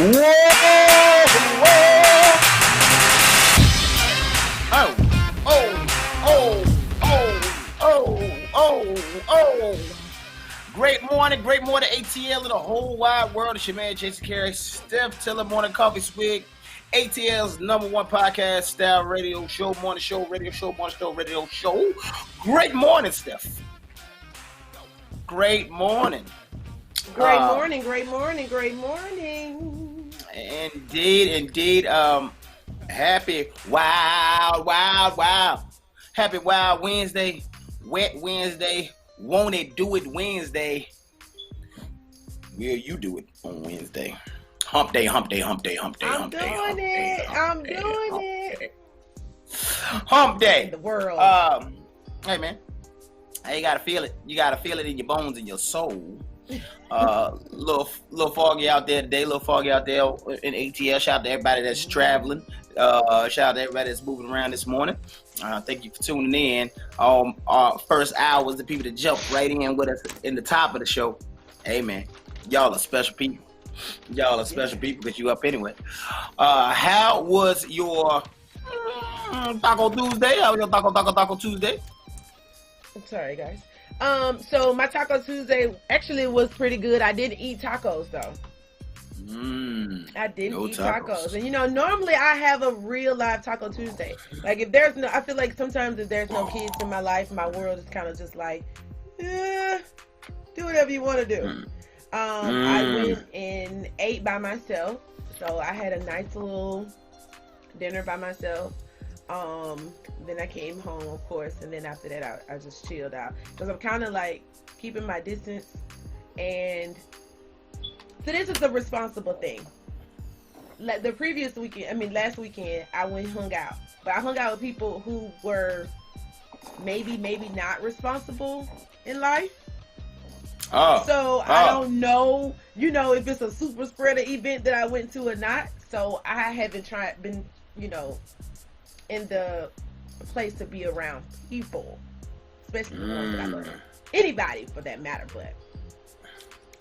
Whoa! Oh! Great morning, ATL of the whole wide world. It's your man, Jason Carey, Steph, Tiller, Morning Coffee, Swig, ATL's #1 podcast, style radio show, morning show, radio show, morning show, radio show. Great morning, Steph. Great morning. Great morning. Indeed. Happy Happy Wild Wednesday, Wet Wednesday, Won't It Do It Wednesday. Will you do it on Wednesday? Hump day. I'm doing it. Hump day. The world. Hey man, you gotta feel it. You gotta feel it in your bones and your soul. Little foggy out there today. Little foggy out there in ATL. Shout out to everybody that's traveling. Shout out to everybody that's moving around this morning. Thank you for tuning in. Our first hour was the people that jumped right in with us in the top of the show. Hey man, y'all are special people. Y'all are special people because you up anyway. How was your Taco Tuesday? How was your Taco Tuesday? I'm sorry, guys. So my Taco Tuesday actually was pretty good. I didn't eat tacos though. I didn't eat tacos. And normally I have a real live Taco Tuesday. Like I feel like sometimes if there's no kids in my life, my world is kind of just like, do whatever you want to do. I went and ate by myself. So I had a nice little dinner by myself. Then I came home, of course, and then after that, I just chilled out because I'm kind of like keeping my distance. And so this is a responsible thing. Like last weekend, I went and hung out, but I hung out with people who were maybe not responsible in life. I don't know, if it's a super spreader event that I went to or not. So I haven't been, in the place to be around people, especially the ones that I love. Anybody for that matter, but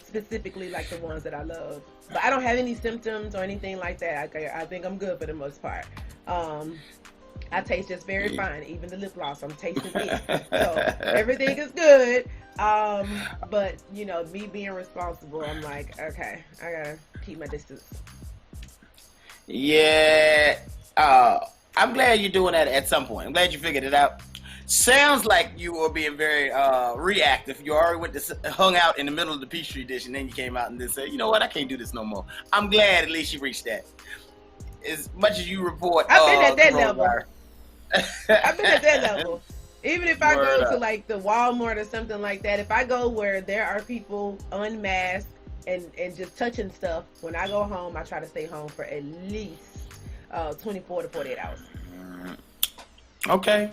specifically like the ones that I love. But I don't have any symptoms or anything like that. I think I'm good for the most part. I taste just very fine. Even the lip gloss, I'm tasting it. So everything is good. But me being responsible, I'm like, okay, I gotta keep my distance. Yeah. I'm glad you're doing that at some point. I'm glad you figured it out. Sounds like you were being very reactive. You already hung out in the middle of the Peachtree dish, and then you came out and then said, you know what, I can't do this no more. I'm glad at least you reached that. As much as you report, I've been at that level. I've been at that level. Even if I go to like the Walmart or something like that, if I go where there are people unmasked and just touching stuff, when I go home, I try to stay home for at least 24 to 48 hours. Okay,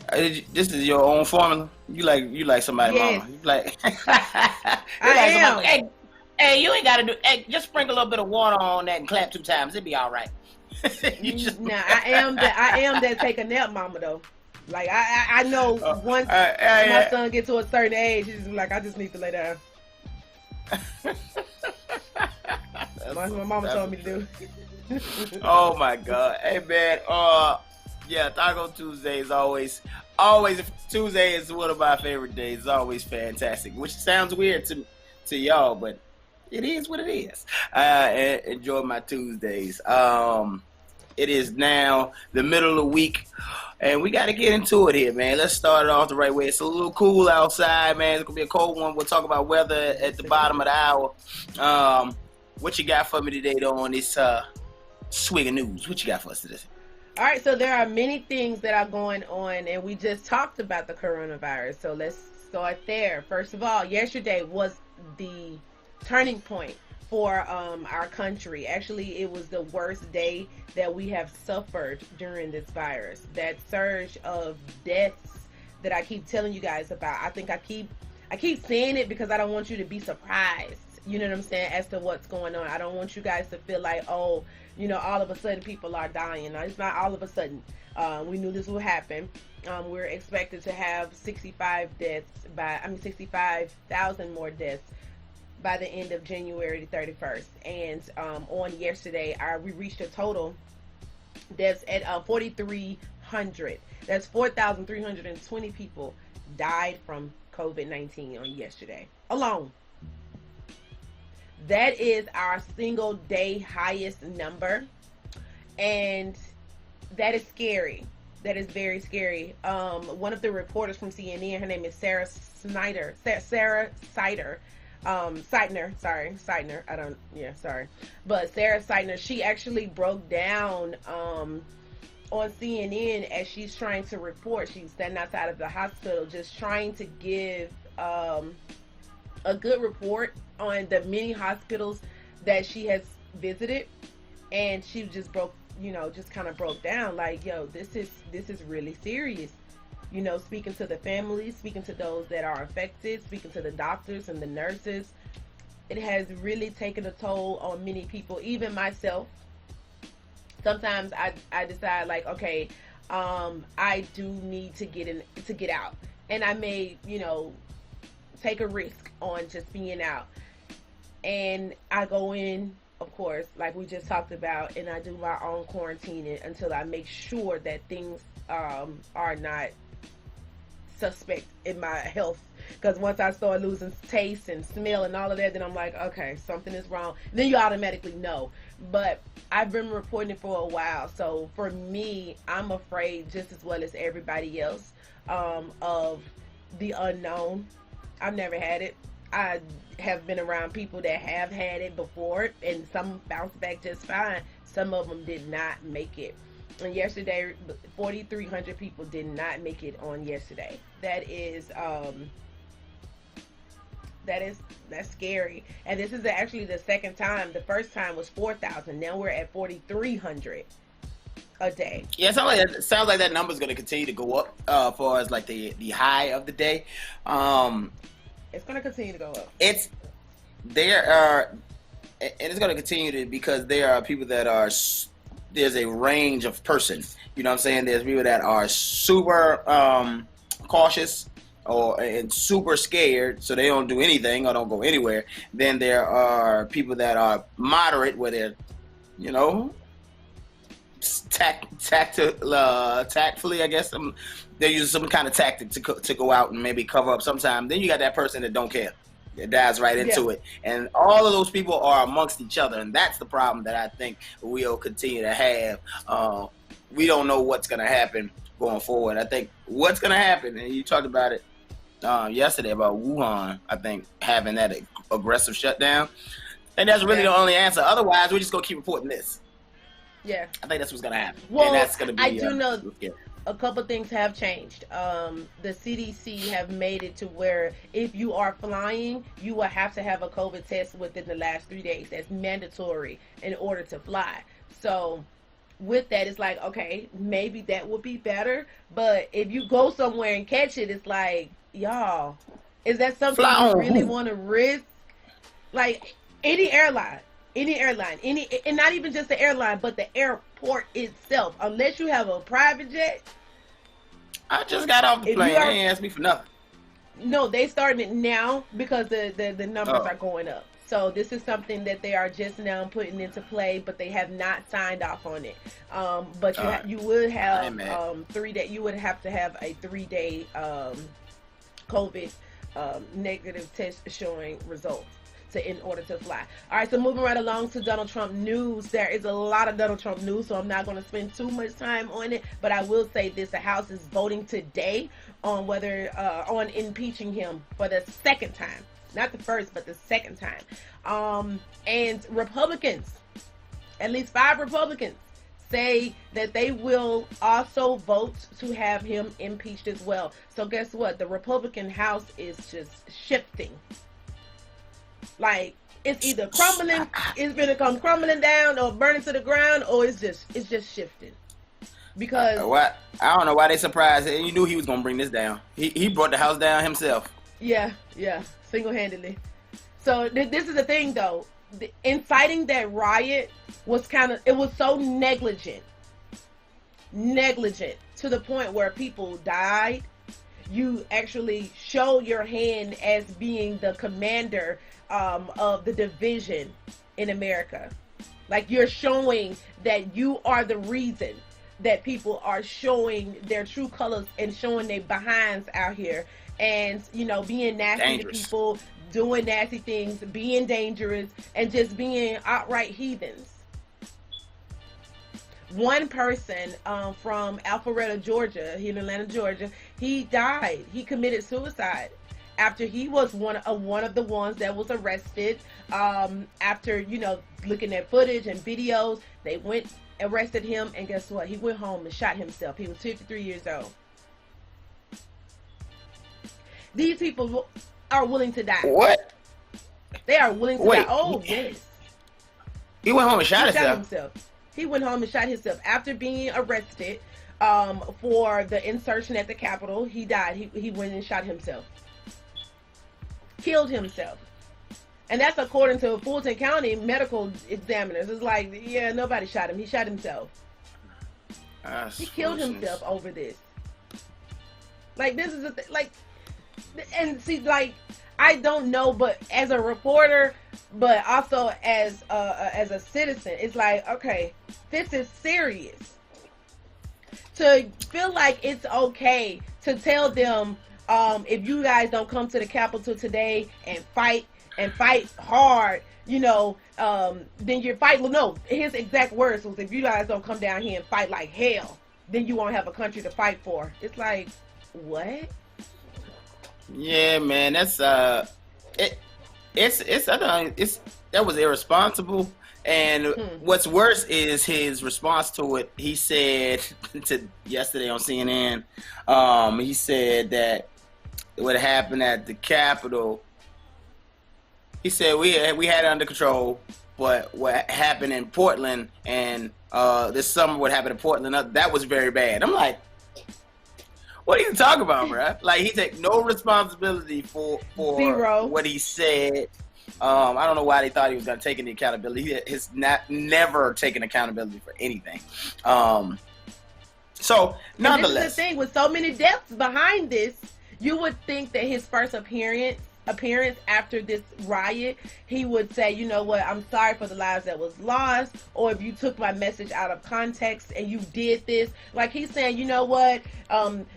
this is your own formula. You like somebody, yes. mama. You like. I am. Hey, you ain't gotta do. Hey, just sprinkle a little bit of water on that and clap 2 times. It'll be all right. I am that take a nap mama though. Like I know once my son gets to a certain age, he's just like, I just need to lay down. My mama told me to do. Oh my God. Hey man, Taco Tuesday is always Tuesday is one of my favorite days. It's always fantastic, which sounds weird to y'all, but it is what it is. I enjoy my Tuesdays. It is now the middle of the week, and we got to get into it here, man. Let's start it off the right way. It's a little cool outside, man. It's going to be a cold one. We'll talk about weather at the bottom of the hour. What you got for me today, though, on this Swig of News? What you got for us today? All right, so there are many things that are going on, and we just talked about the coronavirus. So let's start there. First of all, yesterday was the turning point for our country. Actually, it was the worst day that we have suffered during this virus. That surge of deaths that I keep telling you guys about. I think I keep saying it because I don't want you to be surprised. You know what I'm saying? As to what's going on. I don't want you guys to feel like, oh, all of a sudden people are dying. No, it's not all of a sudden. We knew this would happen. We're expected to have 65,000 more deaths by the end of January 31st. And on yesterday, we reached a total that's at 4,300. That's 4,320 people died from COVID-19 on yesterday alone. That is our single day highest number, and that is scary. That is very scary. One of the reporters from CNN, her name is Sarah Seidner. But Sarah Seidner, she actually broke down on CNN as she's trying to report. She's standing outside of the hospital just trying to give a good report on the many hospitals that she has visited, and she just kind of broke down like, yo, this is really serious. Speaking to the families, speaking to those that are affected, speaking to the doctors and the nurses. It has really taken a toll on many people, even myself. Sometimes I decide like, okay, I do need to get out, and I may, take a risk on just being out, and I go in, of course, like we just talked about, and I do my own quarantining until I make sure that things are not suspect in my health. Because once I start losing taste and smell and all of that, then I'm like, okay, something is wrong. Then you automatically know. But I've been reporting it for a while. So for me, I'm afraid just as well as everybody else of the unknown. I've never had it. I have been around people that have had it before, and some bounced back just fine. Some of them did not make it. And yesterday, 4,300 people did not make it on yesterday. That's scary. And this is actually the second time. The first time was 4,000. Now we're at 4,300 a day. Yeah, it sounds like that number is going to continue to go up as far as like the high of the day. It's going to continue to go up. And it's going to continue to, because there are people that are, there's a range of persons. You know what I'm saying? There's people that are super cautious and super scared, so they don't do anything or don't go anywhere. Then there are people that are moderate, where they're, tactfully, I guess. They're using some kind of tactic to go out and maybe cover up sometime. Then you got that person that don't care. It dives right into it. And all of those people are amongst each other, and that's the problem that I think we'll continue to have. We don't know what's going to happen going forward. I think what's going to happen, and you talked about it yesterday about Wuhan, I think, having that aggressive shutdown. And that's really the only answer. Otherwise, we're just going to keep reporting this. Yeah. I think that's what's going to happen. Well, and that's going to be, I do know a couple things have changed. The CDC have made it to where if you are flying, you will have to have a COVID test within the last 3 days. That's mandatory in order to fly. So with that, it's like, okay, maybe that would be better. But if you go somewhere and catch it, it's like, y'all, is that something you really want to risk? Like any airline, and not even just the airline, but the airport itself. Unless you have a private jet. I just got off the plane. They ain't asked me for nothing. No, they starting it now because the numbers are going up. So this is something that they are just now putting into play, but they have not signed off on it. But you would have 3 day. You would have to have a 3-day COVID negative test showing results in order to fly. All right, so moving right along to Donald Trump news. There is a lot of Donald Trump news, so I'm not going to spend too much time on it, but I will say this: the House is voting today on whether on impeaching him for the second time. Not the first, but the second time. And Republicans, at least 5 Republicans, say that they will also vote to have him impeached as well. So guess what? The Republican House is just shifting. Like, it's either crumbling, it's gonna come crumbling down or burning to the ground, or it's just shifting. Because I don't know why they surprised. You knew he was gonna bring this down. He brought the house down himself. Yeah, single-handedly. So this is the thing, though. Inciting that riot was it was so negligent to the point where people died. You actually show your hand as being the commander of the division in America. Like, you're showing that you are the reason that people are showing their true colors and showing their behinds out here, and, you know, being nasty to people, doing nasty things, being dangerous, and just being outright heathens. One person from Alpharetta, Georgia, here in Atlanta, Georgia, he died. He committed suicide after he was one of the ones that was arrested. After, you know, looking at footage and videos, they went, arrested him, and guess what? He went home and shot himself. He was 53 years old. These people are willing to die. What? They are willing to die. Oh, yes. He went home and shot himself. He went home and shot himself after being arrested for the insurrection at the Capitol. He died. He went and shot himself. Killed himself. And that's according to Fulton County medical examiners. It's like, yeah, nobody shot him. He shot himself. He killed himself over this. Like, this is like, and see, like, I don't know, but as a reporter, but also as a citizen, it's like, okay, this is serious. To feel like it's okay to tell them, if you guys don't come to the Capitol today and fight hard, you know, then you're fighting. Well, no, his exact words was, if you guys don't come down here and fight like hell, then you won't have a country to fight for. It's like, what? Yeah, man, that's that was irresponsible. And what's worse is his response to it. He said yesterday on CNN, he said that what happened at the Capitol, he said we had it under control, but what happened in Portland and this summer, what happened in Portland, that was very bad. I'm like, what are you talking about, bro? Like, he take no responsibility for Zero. What he said. I don't know why they thought he was going to take any accountability. He has never taken accountability for anything. So, nonetheless. This is the thing, with so many deaths behind this, you would think that his first appearance after this riot, he would say, you know what, I'm sorry for the lives that was lost, or if you took my message out of context and you did this. Like, he's saying, you know what,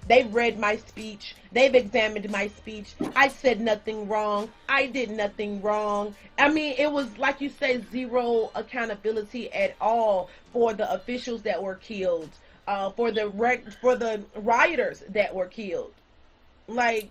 they've read my speech, they've examined my speech, I said nothing wrong, I did nothing wrong. I mean, it was, like you say, zero accountability at all for the officials that were killed, for the rioters that were killed. Like,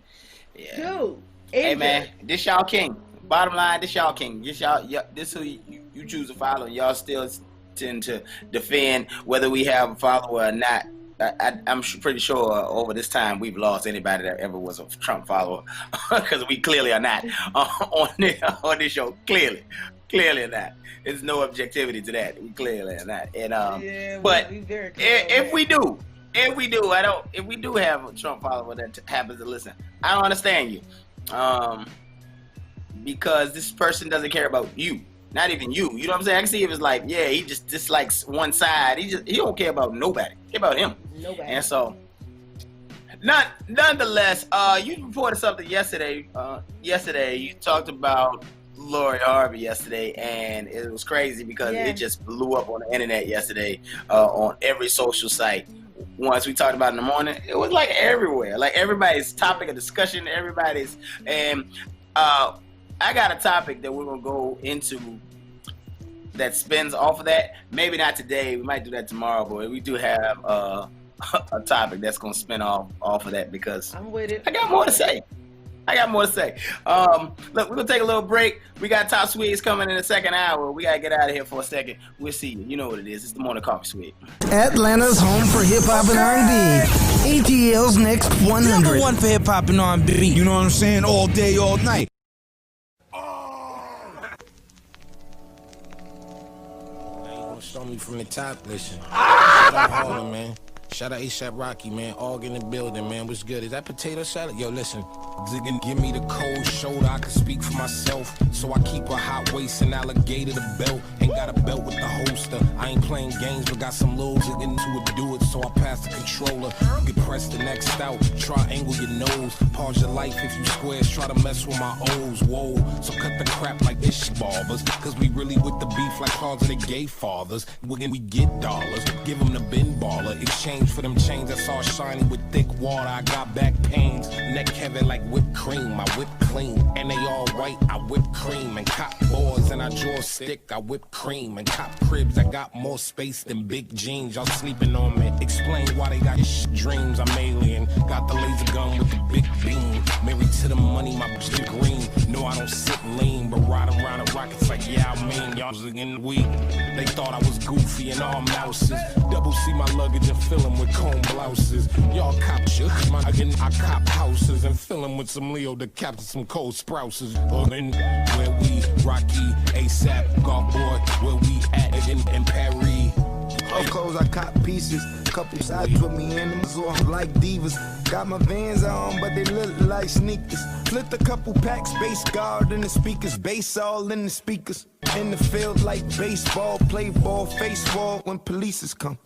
dude. Hey, man, this y'all king. Bottom line, this y'all king. This who you choose to follow. Y'all still tend to defend whether we have a follower or not. I'm pretty sure over this time we've lost anybody that ever was a Trump follower, because we clearly are not on this show. Clearly are not. There's no objectivity to that. We clearly are not. And but if we do have a Trump follower that happens to listen, I don't understand you. Because this person doesn't care about you, not even you. You know what I'm saying? I can see if it's like, yeah, he just dislikes one side. He don't care about nobody. He care about him. Nobody. And so, nonetheless, you reported something yesterday. Yesterday, you talked about Lori Harvey yesterday, and it was crazy because it just blew up on the internet yesterday, on every social site. Once we talked about it in the morning, it was like everywhere, like everybody's topic of discussion, and I got a topic that we're gonna go into that spins off of that. Maybe not today, we might do that tomorrow, but we do have a topic that's gonna spin off of that, because I'm with it. I got more to say. Look, we're gonna take a little break. We got Top Swigs coming in the second hour. We gotta get out of here for a second. We'll see you. You know what it is. It's the Morning Coffee Swig. Atlanta's home for hip hop and R&B. ATL's Next 100. Number one for hip hop and R&B. You know what I'm saying? All day, all night. Show me from the top, listen. Shout out Harlem, man. Shout out ASAP Rocky, man. All in the building, man. What's good? Is that potato salad? Yo, listen. Ziggin, give me the cold shoulder, I can speak for myself. So I keep a hot waist and alligator the belt. Ain't got a belt with the holster. I ain't playing games, but got some little ziggin to do it. So I pass the controller. You can press the next out, triangle your nose. Pause your life if you squares, try to mess with my O's. Whoa, so cut the crap like this barbers. Cause we really with the beef like cars of the gay fathers. When we get dollars, give them the bin baller. Exchange for them chains that's all shiny with thick water. I got back pains, neck heavy like whipped cream. I whip clean, and they all white. I whip cream and cop boards and I draw a stick. I whip cream and cop cribs. I got more space than big jeans. Y'all sleeping on me. Explain why they got dreams. I'm alien. Got the laser gun with the big beam. Married to the money, my bitch the green. No, I don't sit lean, but riding around the rockets like yeah, I mean y'all was in the week. They thought I was goofy and all mouses. Double C my luggage and fill them with comb blouses. Y'all cop shit, I cop houses and fill them with some Leo to capture some cold sprouses. Where we Rocky, ASAP, golf boy, where we at in Paris. All clothes I cop pieces, couple sides with me animals off like divas. Got my Vans on, but they look like sneakers. Flipped a couple packs, bass guard in the speakers, bass all in the speakers. In the field like baseball, play ball, face wall when polices come.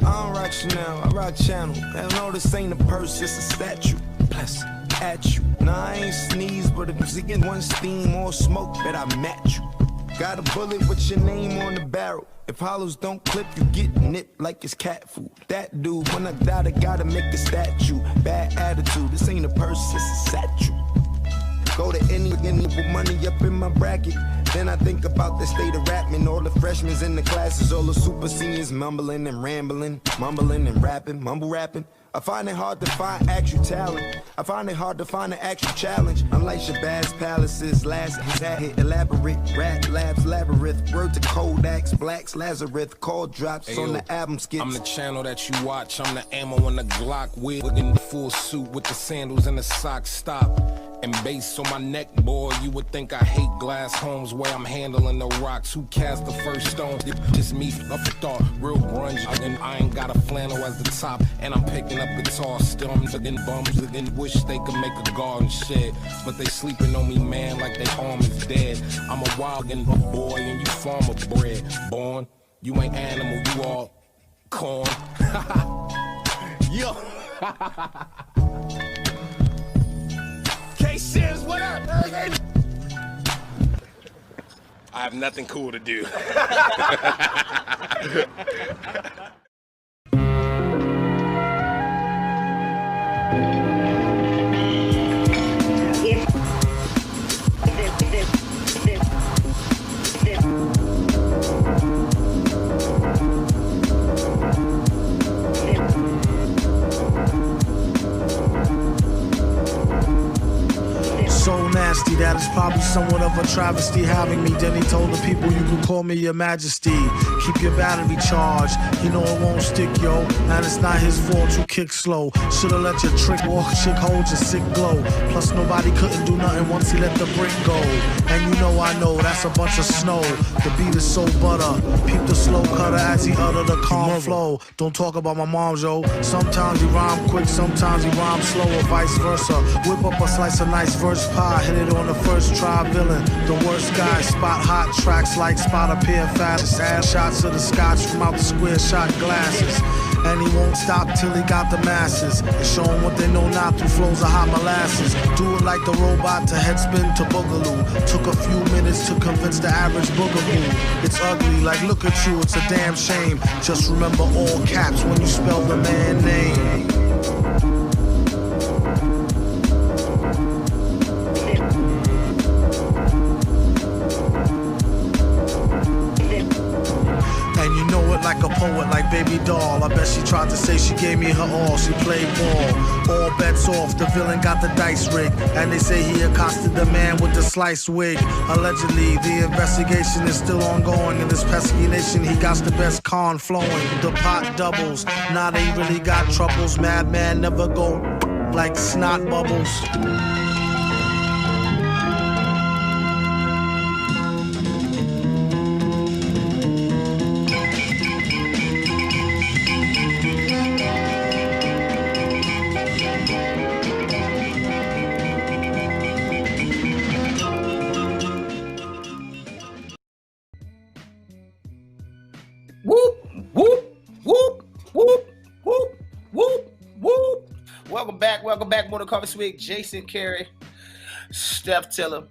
I don't rock Chanel, I rock Channel. Hell no, this ain't a purse, it's a statue. Bless at you. Nah, I ain't sneeze, but if you get one steam or smoke, bet I match you. Got a bullet with your name on the barrel. If hollows don't clip, you get nipped like it's cat food. That dude, when I die, I gotta make a statue. Bad attitude, this ain't a purse, it's a statue. Go to any with money up in my bracket. Then I think about the state of rapping. All the freshmen in the classes, all the super seniors mumbling and rambling, mumbling and rapping, mumble rapping. I find it hard to find actual talent. I find it hard to find an actual challenge. Unlike Shabazz Palaces, last hit elaborate rap labs labyrinth. Word to Kodaks, Blacks, Lazarus, call drops Ayo, on the album skits. I'm the channel that you watch. I'm the ammo on the Glock wig in the full suit with the sandals and the socks. Stop. And bass on my neck, boy, you would think I hate glass homes where I'm handling the rocks. Who cast the first stone? Just me, up a thought, real grunge. And I ain't got a flannel as the top, and I'm picking up guitar stems again bums again. Wish they could make a garden shed, but they sleeping on me, man, like they arm is dead. I'm a wild and boy, and you farmer bred. Born, you ain't animal, you all corn. Yo. K-Sims, what up? I have nothing cool to do. So nasty that it's probably somewhat of a travesty having me. Then he told the people you can call me your majesty. Keep your battery charged, you know it won't stick, yo. And it's not his fault you kick slow. Should've let your trick walk, chick hold your sick glow. Plus nobody couldn't do nothing once he let the brick go. And you know I know that's a bunch of snow. The beat is so butter. Peep the slow cutter as he utter the calm flow. Don't talk about my mom, yo. Sometimes he rhyme quick, sometimes he rhyme slow, or vice versa. Whip up a slice of nice verse pie, hit it on the first try, villain. The worst guy, spot hot tracks like spot appear fast. Add shots of the scotch from out the square shot glasses. And he won't stop till he got the masses. And show them what they know now through flows of hot molasses. Do it like the robot to headspin to boogaloo. Took a few minutes to convince the average boogaboo. It's ugly, like look at you, it's a damn shame. Just remember all caps when you spell the man name. Like a poet, like baby doll. I bet she tried to say she gave me her all. She played ball. All bets off, the villain got the dice rigged. And they say he accosted the man with the sliced wig. Allegedly, the investigation is still ongoing. In this pesky nation, he got the best con flowing. The pot doubles, now they really got troubles. Madman never go like snot bubbles. welcome back. Welcome back. More to cover Swig, Jason, Carey, Steph, Tiller.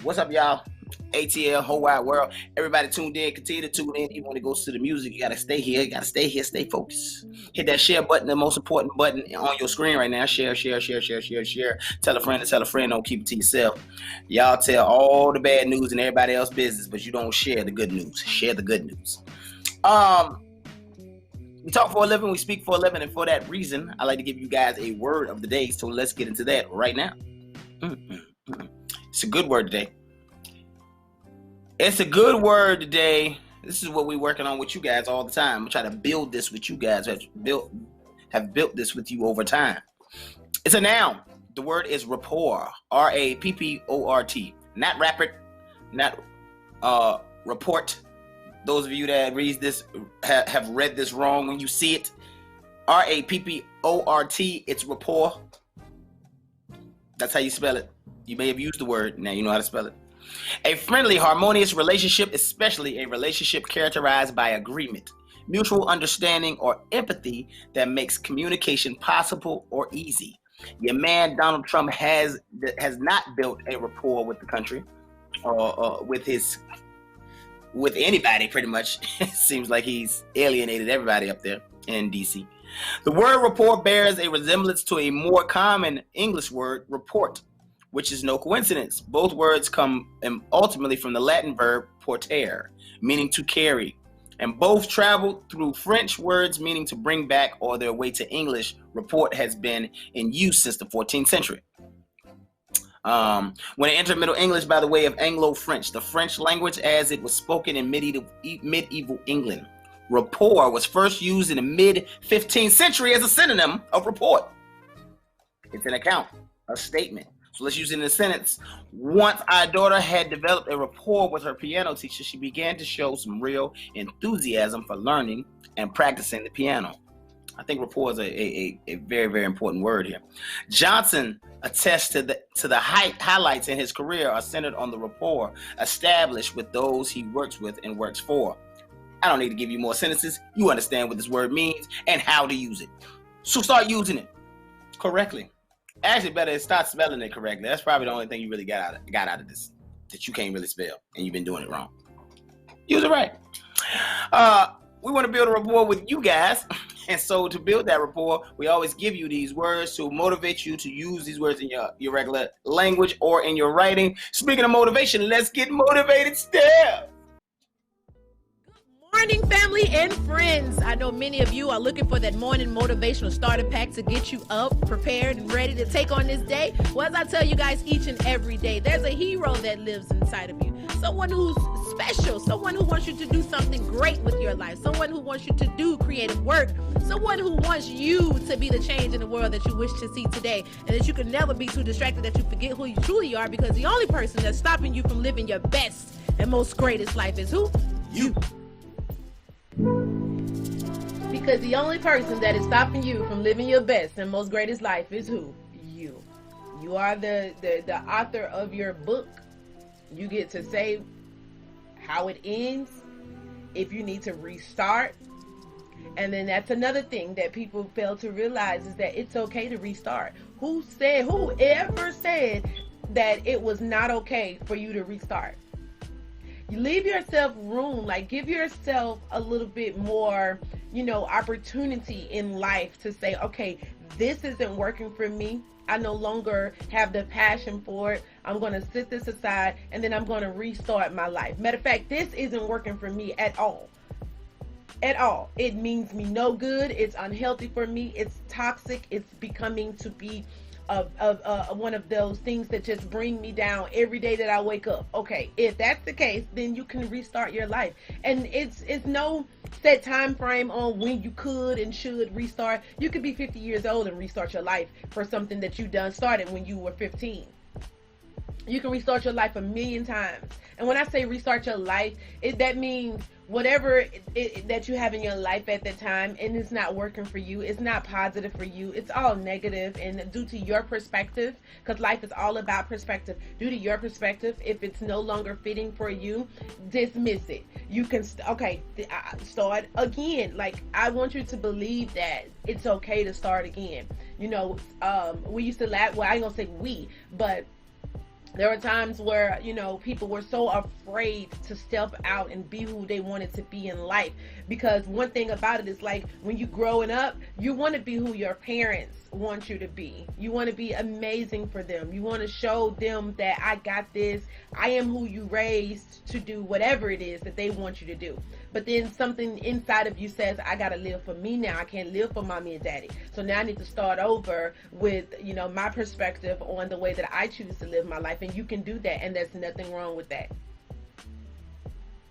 What's up, y'all? ATL, whole wide world. Everybody tuned in. Continue to tune in. You want to go to the music, you got to stay here. You got to stay here. Stay focused. Hit that share button, the most important button on your screen right now. Share. Tell a friend to tell a friend. Don't keep it to yourself. Y'all tell all the bad news and everybody else's business, but you don't share the good news. Share the good news. We talk for a living, we speak for a living, and for that reason, I like to give you guys a word of the day. So let's get into that right now. It's a good word today. It's a good word today. This is what we're working on with you guys all the time. We try to build this with you guys. Have built this with you over time. It's a noun. The word is rapport. R-A-P-P-O-R-T. Not rapid. Not report. Those of you that read this have read this wrong when you see it. R-A-P-P-O-R-T. It's rapport. That's how you spell it. You may have used the word. Now you know how to spell it. A friendly, harmonious relationship, especially a relationship characterized by agreement, mutual understanding, or empathy that makes communication possible or easy. Your man Donald Trump has not built a rapport with the country or with anybody, pretty much. It seems like he's alienated everybody up there in DC. The word rapport bears a resemblance to a more common English word, report, which is no coincidence. Both words come ultimately from the Latin verb portere, meaning to carry, and both traveled through French words meaning to bring back or their way to English. Report has been in use since the 14th century. When it entered Middle English by the way of Anglo-French, the French language as it was spoken in medieval England, rapport was first used in the mid-15th century as a synonym of report. It's an account, a statement. So let's use it in a sentence. Once our daughter had developed a rapport with her piano teacher, she began to show some real enthusiasm for learning and practicing the piano. I think rapport is a very, very important word here. Johnson attests to the highlights in his career are centered on the rapport established with those he works with and works for. I don't need to give you more sentences. You understand what this word means and how to use it. So start using it correctly. Actually, better start spelling it correctly. That's probably the only thing you really got out of this that you can't really spell, and you've been doing it wrong. Use it right. We want to build a rapport with you guys, and so to build that rapport, we always give you these words to motivate you to use these words in your regular language or in your writing. Speaking of motivation, let's get motivated, Steph. Morning, family and friends. I know many of you are looking for that morning motivational starter pack to get you up, prepared, and ready to take on this day. Well, as I tell you guys each and every day, there's a hero that lives inside of you. Someone who's special, someone who wants you to do something great with your life, someone who wants you to do creative work, someone who wants you to be the change in the world that you wish to see today, and that you can never be too distracted that you forget who you truly are, because the only person that's stopping you from living your best and most greatest life is who? You. Because the only person that is stopping you from living your best and most greatest life is who? You. You are the author of your book. You get to say how it ends, if you need to restart. And then that's another thing that people fail to realize, is that it's okay to restart. Whoever said that it was not okay for you to restart? You leave yourself room, like give yourself a little bit more, opportunity in life to say, okay, this isn't working for me. I no longer have the passion for it. I'm going to sit this aside, and then I'm going to restart my life. Matter of fact, this isn't working for me at all. At all. It means me no good. It's unhealthy for me. It's toxic. It's becoming to be one of those things that just bring me down every day that I wake up. Okay, if that's the case, then you can restart your life. And it's no set time frame on when you could and should restart. You could be 50 years old and restart your life for something that you started when you were 15. You can restart your life 1,000,000 times. And when I say restart your life, that means whatever that you have in your life at that time and it's not working for you, it's not positive for you, it's all negative, and due to your perspective, because life is all about perspective, due to your perspective, if it's no longer fitting for you, dismiss it. You can start again. Like, I want you to believe that it's okay to start again. You know, we used to laugh, well, I ain't gonna say we, but there were times where, you know, people were so afraid to step out and be who they wanted to be in life. Because one thing about it is, like, when you growing up, you want to be who your parents want you to be. You want to be amazing for them. You want to show them that I got this. I am who you raised to do whatever it is that they want you to do. But then something inside of you says, I got to live for me now. I can't live for mommy and daddy. So now I need to start over with, you know, my perspective on the way that I choose to live my life. And you can do that. And there's nothing wrong with that.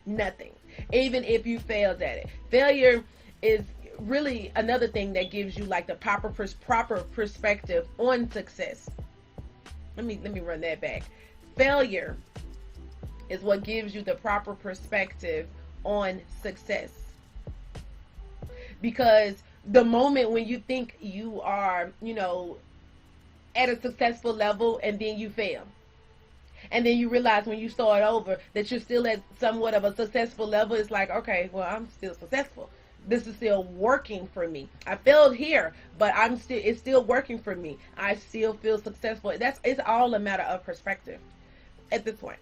Nothing. Even if you failed at it. Failure is really another thing that gives you like the proper perspective on success. Let me run that back. Failure is what gives you the proper perspective on success. Because the moment when you think you are, you know, at a successful level and then you fail, and then you realize when you start over that you're still at somewhat of a successful level, it's like, okay, well, I'm still successful. This is still working for me. I failed here, but it's still working for me. I still feel successful. It's all a matter of perspective at this point.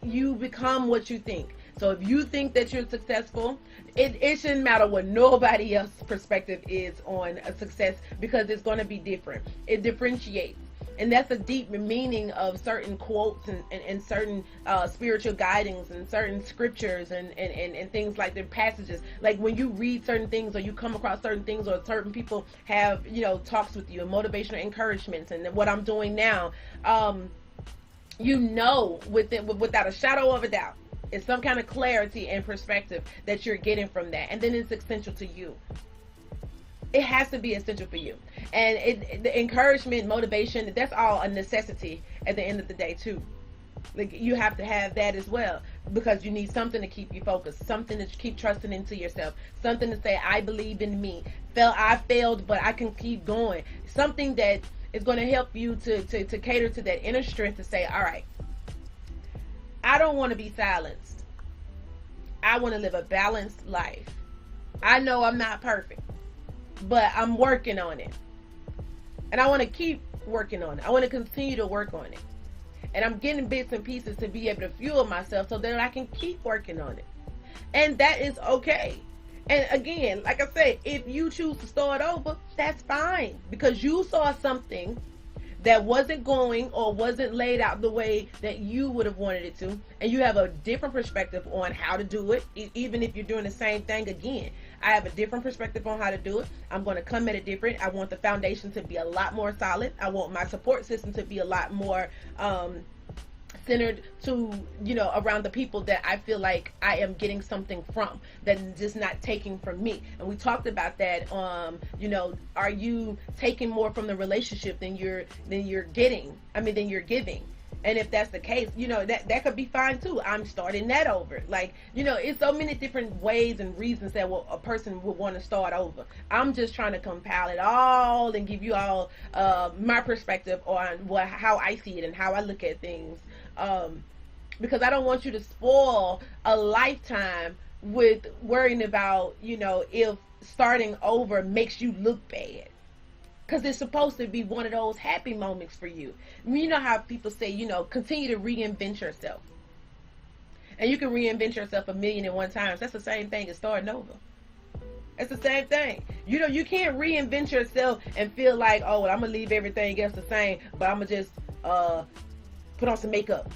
You become what you think. So if you think that you're successful, it shouldn't matter what nobody else's perspective is on a success, because it's going to be different. It differentiates. And that's a deep meaning of certain quotes and certain spiritual guidings and certain scriptures and things like their passages. Like when you read certain things or you come across certain things or certain people have, you know, talks with you and motivational encouragements, and what I'm doing now, you know, without a shadow of a doubt, it's some kind of clarity and perspective that you're getting from that. And then it's essential to you. It has to be essential for you. And the encouragement, motivation, that's all a necessity at the end of the day too. Like, you have to have that as well, because you need something to keep you focused, something to keep trusting into yourself, something to say, I believe in me. I failed, but I can keep going. Something that is going to help you to cater to that inner strength to say, all right, I don't want to be silenced. I want to live a balanced life. I know I'm not perfect, but I'm working on it. And I want to keep working on it. I want to continue to work on it. And I'm getting bits and pieces to be able to fuel myself so that I can keep working on it. And that is okay. And again, like I said, if you choose to start over, that's fine. Because you saw something that wasn't going or wasn't laid out the way that you would have wanted it to. And you have a different perspective on how to do it. Even if you're doing the same thing again. I have a different perspective on how to do it. I'm going to come at it different. I want the foundation to be a lot more solid. I want my support system to be a lot more centered to, you know, around the people that I feel like I am getting something from, that is just not taking from me. And we talked about that. You know, are you taking more from the relationship than you're getting? Than you're giving. And if that's the case, you know, that could be fine too. I'm starting that over. Like, you know, it's so many different ways and reasons that a person would want to start over. I'm just trying to compile it all and give you all my perspective on how I see it and how I look at things. Because I don't want you to spoil a lifetime with worrying about, you know, if starting over makes you look bad. Because it's supposed to be one of those happy moments for you. You know how people say, you know, continue to reinvent yourself. And you can reinvent yourself 1,000,001 times. That's the same thing as starting over. It's the same thing. You know, you can't reinvent yourself and feel like, oh, well, I'm going to leave everything else the same, but I'm going to just put on some makeup.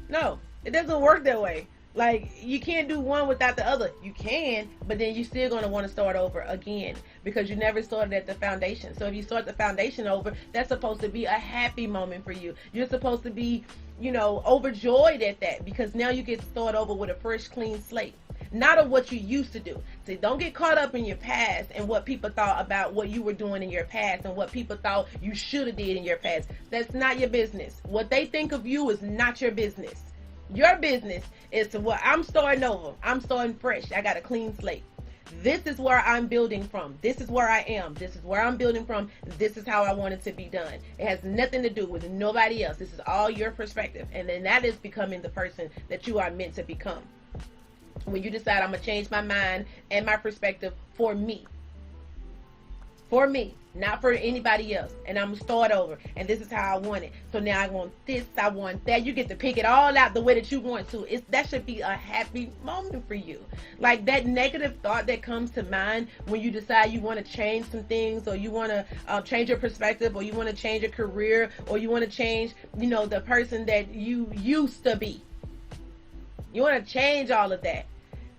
No, it doesn't work that way. Like, you can't do one without the other. You can, but then you're still going to want to start over again because you never started at the foundation. So if you start the foundation over, that's supposed to be a happy moment for you. You're supposed to be, you know, overjoyed at that, because now you get to start over with a fresh, clean slate. not of what you used to do. See, don't get caught up in your past and what people thought about what you were doing in your past and what people thought you should have did in your past. That's not your business. What they think of you is not your business. Your business is to what I'm starting over. I'm starting fresh. I got a clean slate. This is where I'm building from. This is where I am. This is where I'm building from. This is how I want it to be done. It has nothing to do with nobody else. This is all your perspective. And then that is becoming the person that you are meant to become. When you decide I'm going to change my mind and my perspective for me. For me. Not for anybody else. And I'm going to start over. And this is how I want it. So now I want this. I want that. You get to pick it all out the way that you want to. That should be a happy moment for you. Like that negative thought that comes to mind when you decide you want to change some things, or you want to change your perspective, or you want to change your career, or you want to change, the person that you used to be. You want to change all of that.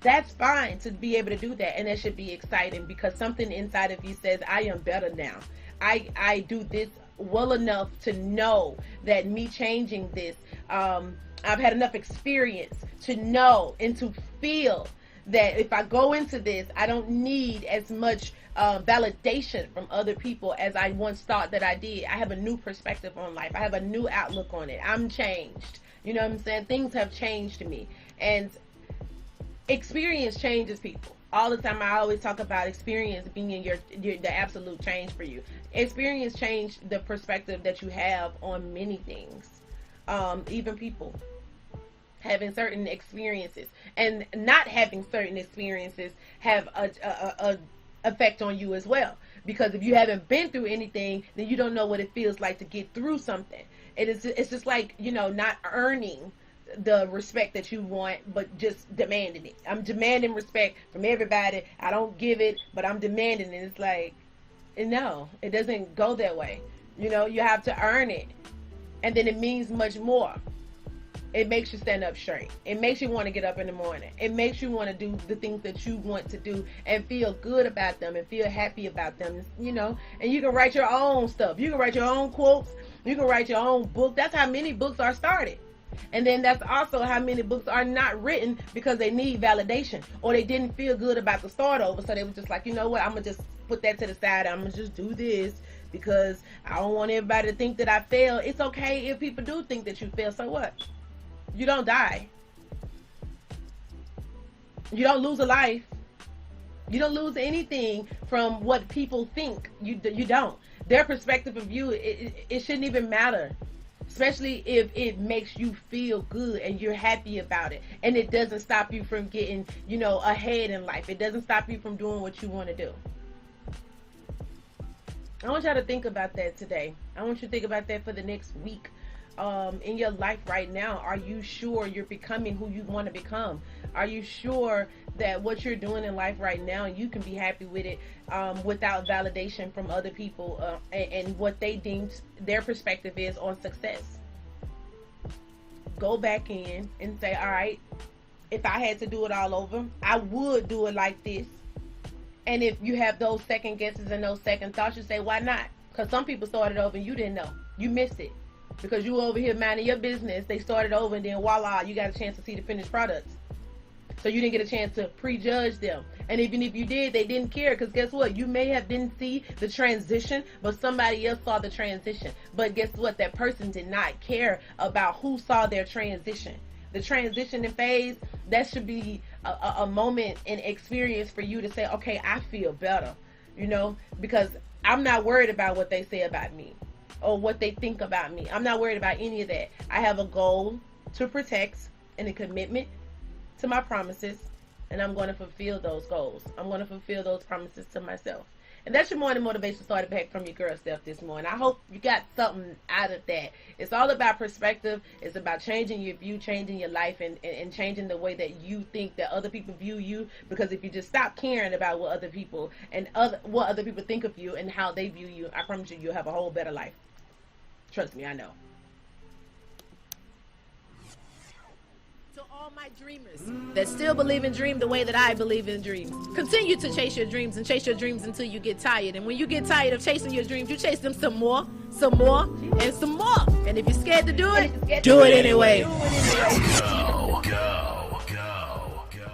That's fine to be able to do that, and that should be exciting because something inside of you says, I am better now. I do this well enough to know that me changing this, I've had enough experience to know and to feel that if I go into this, I don't need as much validation from other people as I once thought that I did. I have a new perspective on life. I have a new outlook on it. I'm changed. You know what I'm saying? Things have changed me. And experience changes people. All the time I always talk about experience being the absolute change for you. Experience changed the perspective that you have on many things. Even people. Having certain experiences and not having certain experiences have a effect on you as well. Because if you haven't been through anything, then you don't know what it feels like to get through something. It's just like, not earning the respect that you want, but just demanding it. I'm demanding respect from everybody. I don't give it, but I'm demanding it. It's like, no, it doesn't go that way. You have to earn it. And then it means much more. It makes you stand up straight. It makes you want to get up in the morning. It makes you want to do the things that you want to do and feel good about them and feel happy about them, and you can write your own stuff. You can write your own quotes. You can write your own book. That's how many books are started. And then that's also how many books are not written because they need validation or they didn't feel good about the start over. So they were just like, you know what, I'm going to just put that to the side. I'm going to just do this because I don't want everybody to think that I failed. It's okay if people do think that you failed. So what? You don't die. You don't lose a life. You don't lose anything from what people think. You don't. Their perspective of you, it shouldn't even matter. Especially if it makes you feel good and you're happy about it. And it doesn't stop you from getting, ahead in life. It doesn't stop you from doing what you want to do. I want y'all to think about that today. I want you to think about that for the next week. In your life right now, are you sure you're becoming who you want to become? Are you sure that what you're doing in life right now, you can be happy with it without validation from other people and what they deem their perspective is on success? Go back in and say, all right, if I had to do it all over, I would do it like this. And if you have those second guesses and those second thoughts, you say, why not? Because some people started over and you didn't know. You missed it. Because you were over here minding your business, they started over and then voila, you got a chance to see the finished products. So you didn't get a chance to prejudge them. And even if you did, they didn't care because guess what? You may have didn't see the transition, but somebody else saw the transition. But guess what? That person did not care about who saw their transition. The transition and phase, that should be a moment and experience for you to say, okay, I feel better, because I'm not worried about what they say about me. Or what they think about me. I'm not worried about any of that. I have a goal to protect and a commitment to my promises, and I'm going to fulfill those goals. I'm going to fulfill those promises to myself. And that's your morning motivation started back from your girl Steph this morning. I hope you got something out of that. It's all about perspective. It's about changing your view, changing your life, and changing the way that you think that other people view you. Because if you just stop caring about what other people think of you and how they view you, I promise you, you'll have a whole better life. Trust me, I know. To all my dreamers that still believe in dream the way that I believe in dreams, continue to chase your dreams and chase your dreams until you get tired. And when you get tired of chasing your dreams, you chase them some more, and some more. And if you're scared to do it, do it anyway. Go, go, go, go, go.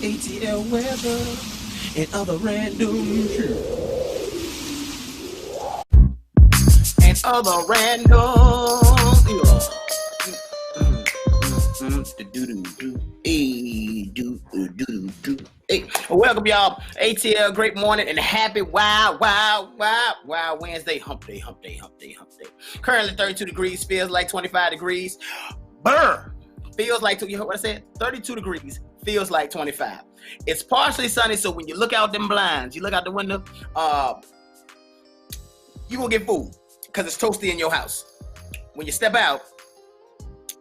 ATL weather and other random shit. And other random. Hey, welcome y'all. ATL, great morning and happy wow Wednesday. Hump day. Currently 32 degrees, feels like 25 degrees. Brr. Feels like, you heard what I said? 32 degrees, feels like 25. It's partially sunny, so when you look out them blinds, you look out the window, you gonna get fooled because it's toasty in your house. When you step out,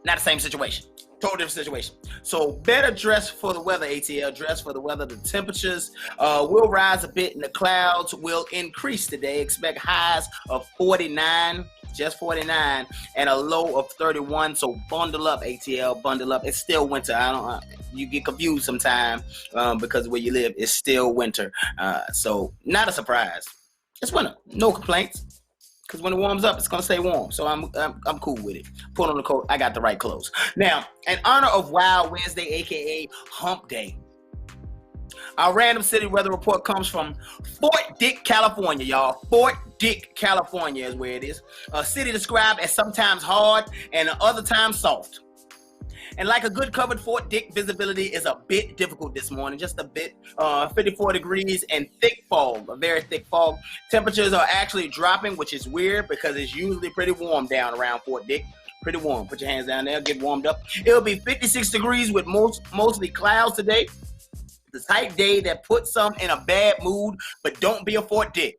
not the same situation. Total different situation. So better dress for the weather, ATL. Dress for the weather. The temperatures will rise a bit and the clouds will increase today. Expect highs of 49, just 49, and a low of 31. So bundle up, ATL. Bundle up. It's still winter. You get confused sometimes because where you live is still winter. So not a surprise. It's winter. No complaints. Because when it warms up, it's going to stay warm. So I'm cool with it. Put on the coat. I got the right clothes. Now, in honor of Wild Wednesday, a.k.a. Hump Day, our random city weather report comes from Fort Dick, California, y'all. Fort Dick, California is where it is. A city described as sometimes hard and other times soft. And like a good covered Fort Dick, visibility is a bit difficult this morning, just a bit. 54 degrees and thick fog, a very thick fog. Temperatures are actually dropping, which is weird because it's usually pretty warm down around Fort Dick. Pretty warm. Put your hands down there, get warmed up. It'll be 56 degrees with mostly clouds today. The type day that puts some in a bad mood, but don't be a Fort Dick.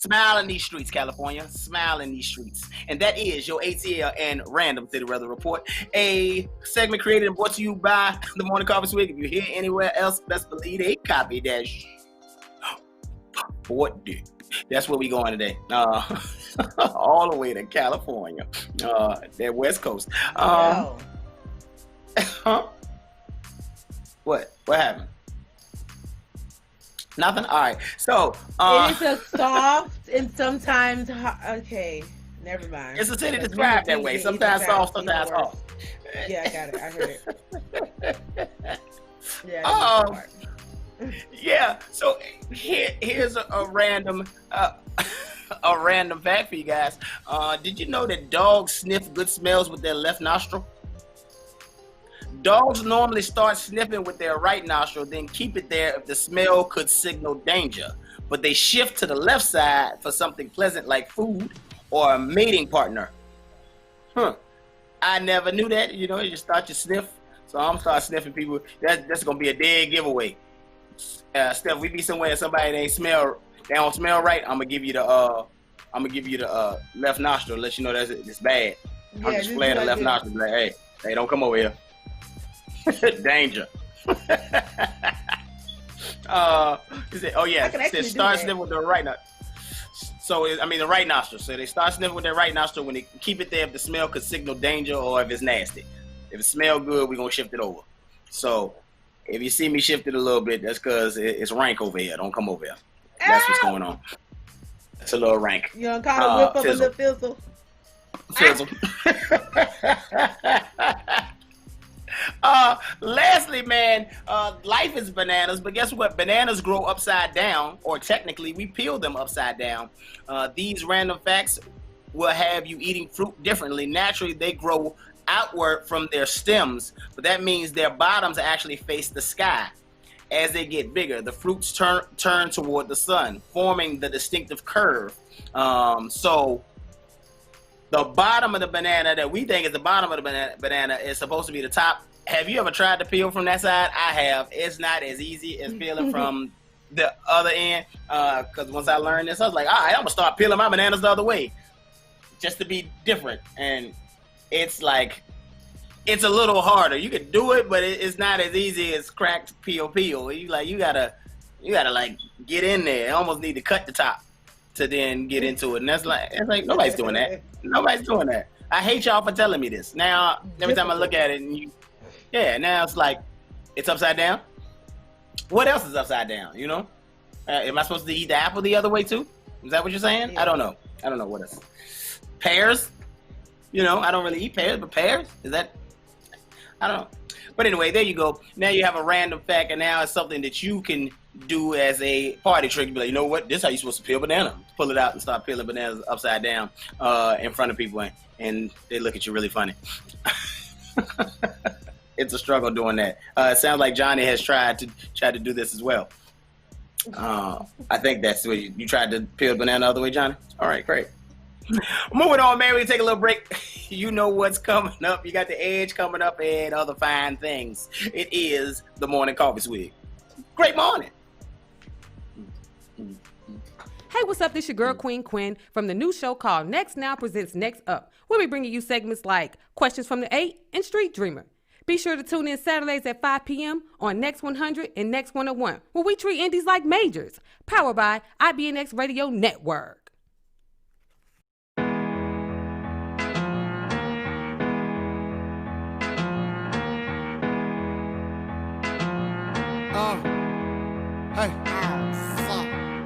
Smile in these streets, California. Smile in these streets. And that is your ATL and Random City Weather Report. A segment created and brought to you by the Morning Coffee Swig. If you hear anywhere else, best believe they copy that Fort Dick. That's where we going today. All the way to California. That West Coast. Huh? What happened? Nothing? All right. So it is a soft and sometimes okay. Never mind. It's a city described that way. Sometimes soft, sometimes hard. Yeah, I got it. I heard it. Yeah. So here's a random fact for you guys. Did you know that dogs sniff good smells with their left nostril? Dogs normally start sniffing with their right nostril, then keep it there if the smell could signal danger. But they shift to the left side for something pleasant like food or a mating partner. I never knew that. You know, you just start to sniff. So I'm gonna start sniffing people. That's gonna be a dead giveaway. Steph, we be somewhere and somebody they don't smell right. I'm gonna give you the left nostril, let you know it's bad. I'm just playing the left nostril, like, hey, don't come over here. Danger. Start sniffing with the right nostril. So the right nostril. So they start sniffing with their right nostril when they keep it there if the smell could signal danger or if it's nasty. If it smells good, we're gonna shift it over. So if you see me shift it a little bit, that's because it's rank over here. Don't come over here. That's what's going on. It's a little rank. You gonna kind of whip up a little fizzle. Lastly, man, life is bananas, but guess what? Bananas grow upside down, or technically we peel them upside down. These random facts will have you eating fruit differently. Naturally, they grow outward from their stems, but that means their bottoms actually face the sky. As they get bigger, the fruits turn toward the sun, forming the distinctive curve. So the bottom of the banana that we think is the bottom of the banana is supposed to be the top. Have you ever tried to peel from that side? I have. It's not as easy as peeling from the other end. Because once I learned this, I was like, all right, I'm going to start peeling my bananas the other way. Just to be different. And it's like, it's a little harder. You could do it, but it's not as easy as cracked peel. You gotta like get in there. You almost need to cut the top to then get into it. And it's like nobody's doing that. Nobody's doing that. I hate y'all for telling me this. Now every time I look at it now it's like it's upside down. What else is upside down? You know? Am I supposed to eat the apple the other way too? Is that what you're saying? Yeah. I don't know what else. Pears? You know, I don't really eat pears, but pears? Is that I don't know. But anyway, there you go. Now you have a random fact, and now it's something that you can do as a party trick. Be like, you know what? This is how you're supposed to peel banana. Pull it out and start peeling bananas upside down in front of people, and they look at you really funny. It's a struggle doing that. It sounds like Johnny has tried to do this as well. I think that's what you tried to peel banana the other way, Johnny. All right, great. Moving on, man. We take a little break. You know what's coming up. You got the Edge coming up and other fine things. It is the morning coffee swig. Great morning. Hey, what's up? This your girl, Queen Quinn, from the new show called Next Now Presents Next Up. We'll be bringing you segments like Questions from the 8 and Street Dreamer. Be sure to tune in Saturdays at 5 p.m. on Next 100 and Next 101, where we treat indies like majors. Powered by IBNX Radio Network. Hey.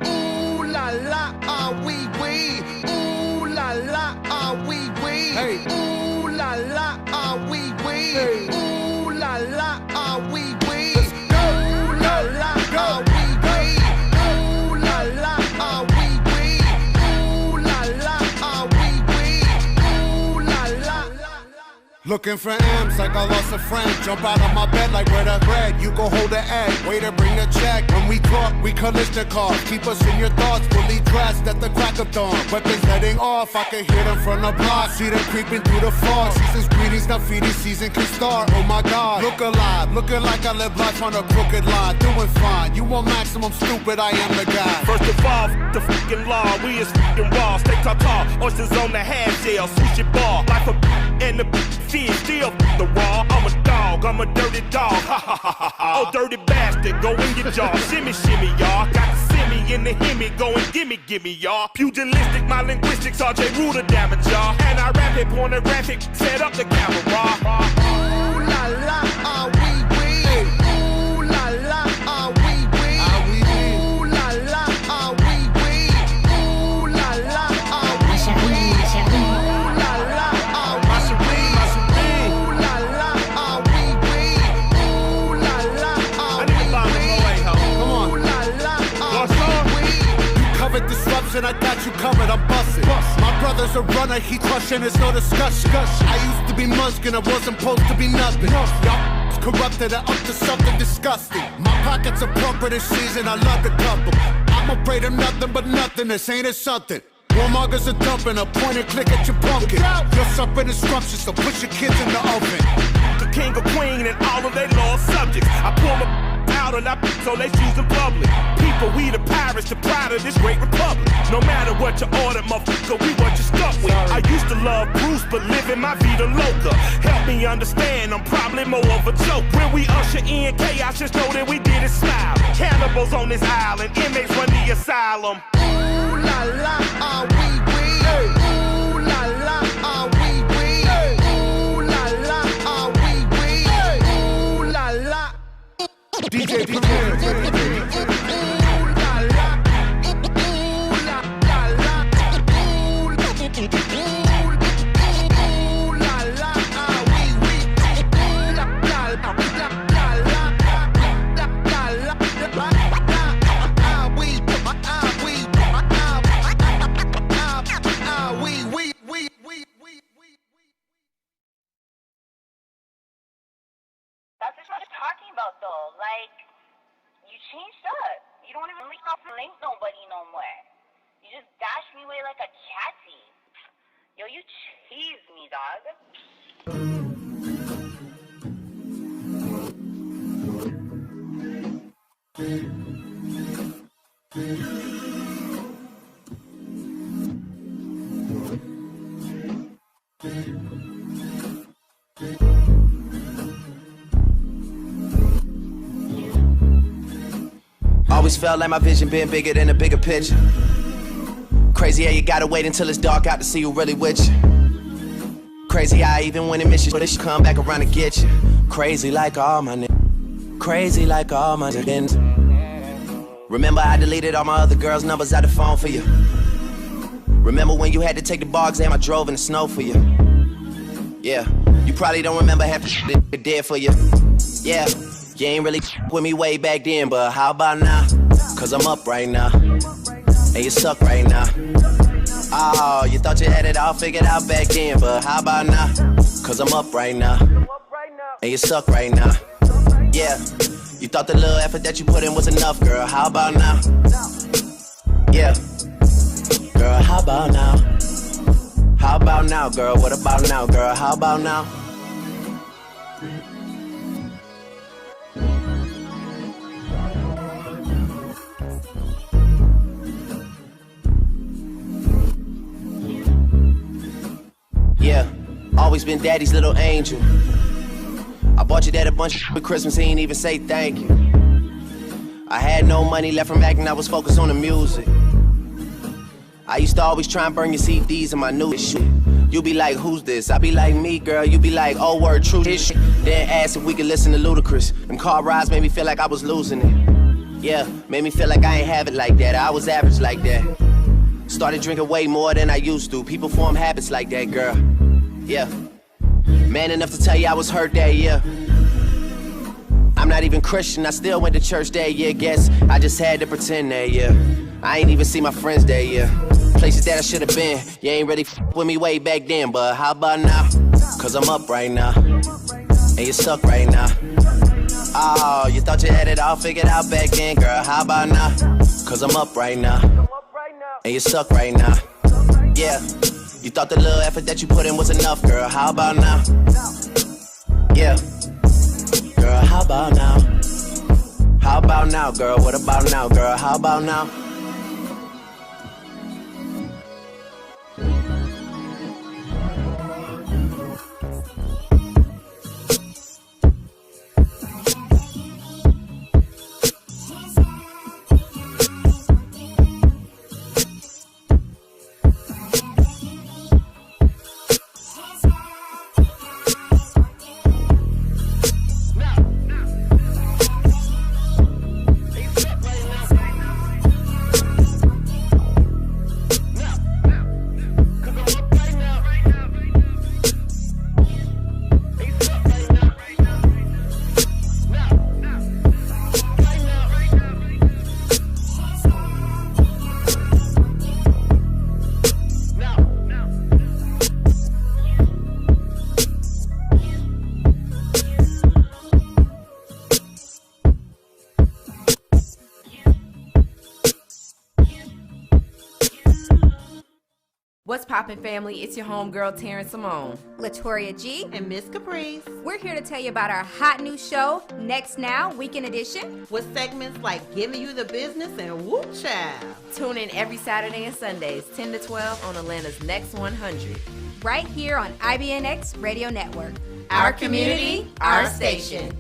Ooh la la, ah wee wee. Ooh la la, ah wee wee. Hey. Ooh la la, ah wee wee. Hey. Ooh la la, ah wee wee. Ooh la la, ah wee wee. Ooh la la, ah wee wee. Ooh la la, ah wee wee. Ooh la la. Looking for M's like I lost a friend. Jump out of my bed like where the bread. You go hold the egg. Waiter bring the check. When we talk, we collision cars. Keep us in your thoughts. Fully dressed at the crack of dawn. Weapons heading off. I can hear them from the block. See them creeping through the fog. Season's greetings. Now feeding season can start. Oh my God. Look alive. Looking like I live life on a crooked line. Doing fine. You want maximum stupid. I am the guy. First of all, the fucking law. We is fucking raw. Stay tall. Oysters on the half shell. Sushi bar. Life a and the fish still the raw. I'm a dog, I'm a dirty dog. Ha ha ha ha ha. Oh, dirty bastard, go in your jaw. Shimmy, shimmy, y'all. Got the semi in the hemi. Go and gimme, y'all. Pugilistic, my linguistics, RJ Ruder damage, y'all. And I rap it, pornographic, set up the camera. Ooh la la, ah wee wee. Ooh la la, ah wee wee. Ooh la la, ah wee wee. Ooh la la, ah wee wee. Ooh la la, ah wee wee. Ooh la la, ah wee wee. Ooh la la, ah wee wee. Come on. Ooh la la, ah wee wee. You covered disruption, I got you covered, I'm busting. My brother's a runner, he crushing, there's no discussion. I used to be Munchkin, I wasn't supposed to be nothing. Y'all corrupted and up to something disgusting. My pockets are plumper this season, I love the couple. I'm afraid of nothing but nothingness, ain't it something? Warmongers are dumping, a point and click at your pumpkin. You're suffering instructions, so put your kids in the oven. The king or queen and all of their lost subjects. I pull my out and I so they choose in public. People, we the pirates, the pride of this great republic. No matter what you order, motherfucker, we what you stuck with. I used to love Bruce, but living my vida loca. Help me understand, I'm probably more of a joke. When we usher in chaos, just know that we did it smile. Cannibals on this island, inmates run the asylum. Ooh la la, ah wee wee. Ooh la la, ah wee wee. Ooh la la, ah wee wee. Ooh la la. DJ Ooh la la. Ooh la la. Ooh la la, ah wee wee. Ooh la la la That's what I'm talking about, though. Like, you changed up. You don't even link nobody no more. You just dash me away like a catty. Yo, you cheese me, dog. Always felt like my vision been bigger than a bigger picture. Crazy how you gotta wait until it's dark out to see who really with you. Crazy how even when it miss you, but it should come back around to get you. Crazy like all my niggas. Crazy like all my niggas. Remember I deleted all my other girls' numbers out the phone for you. Remember when you had to take the bar exam, I drove in the snow for you. Yeah, you You probably don't remember half the shit that did for you. Yeah, you ain't really with me way back then, but how about now? Cause I'm up right now, and you suck right now. Oh, you thought you had it all figured out back then, but how about now? Cause I'm up right now, and you suck right now. Yeah, you thought the little effort that you put in was enough, girl. How about now? Yeah, girl, how about now? How about now, girl? What about now, girl? How about now? Yeah, always been daddy's little angel. I bought your dad a bunch of Christmas, he ain't even say thank you. I had no money left from acting, I was focused on the music. I used to always try and burn your CDs in my new shit. You be like, who's this? I be like, me, girl. You be like, oh, word, true shit. Then ask if we could listen to Ludacris. Them car rides made me feel like I was losing it. Yeah, made me feel like I ain't have it like that. I was average like that. Started drinking way more than I used to. People form habits like that, girl. Yeah. Man enough to tell you I was hurt that year. I'm not even Christian, I still went to church that year. Guess I just had to pretend that year. I ain't even see my friends that year. Places that I should've been. You ain't really with me way back then, but how about now? Cause I'm up right now, and you suck right now. Oh, you thought you had it all figured out back then, girl. How about now? Cause I'm up right now, and you suck right now. Yeah, you thought the little effort that you put in was enough, girl. How about now? Yeah, girl, how about now? How about now, girl? What about now, girl? How about now? What's poppin', family? It's your homegirl, Terrence Simone. Latoria G. And Miss Caprice. We're here to tell you about our hot new show, Next Now, Weekend Edition. With segments like Giving You the Business and Whoop Child. Tune in every Saturday and Sundays, 10 to 12 on Atlanta's Next 100. Right here on IBNX Radio Network. Our community, our station.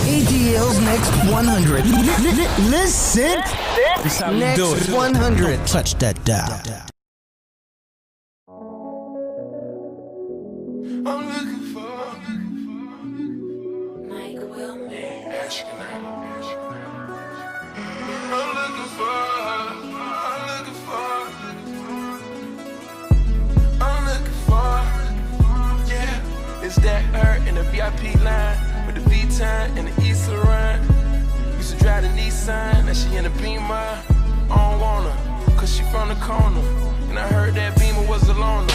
ATL's Next 100. Listen. This how we Next do it. 100. Don't touch that dial. I'm looking for Mike Wilmer. I'm looking for yeah. It's that her in the VIP line with the V-Time and the East Run. Used to drive the Nissan, now she in the Beamer. I don't want her, cause she from the corner. And I heard that Beamer was a loner.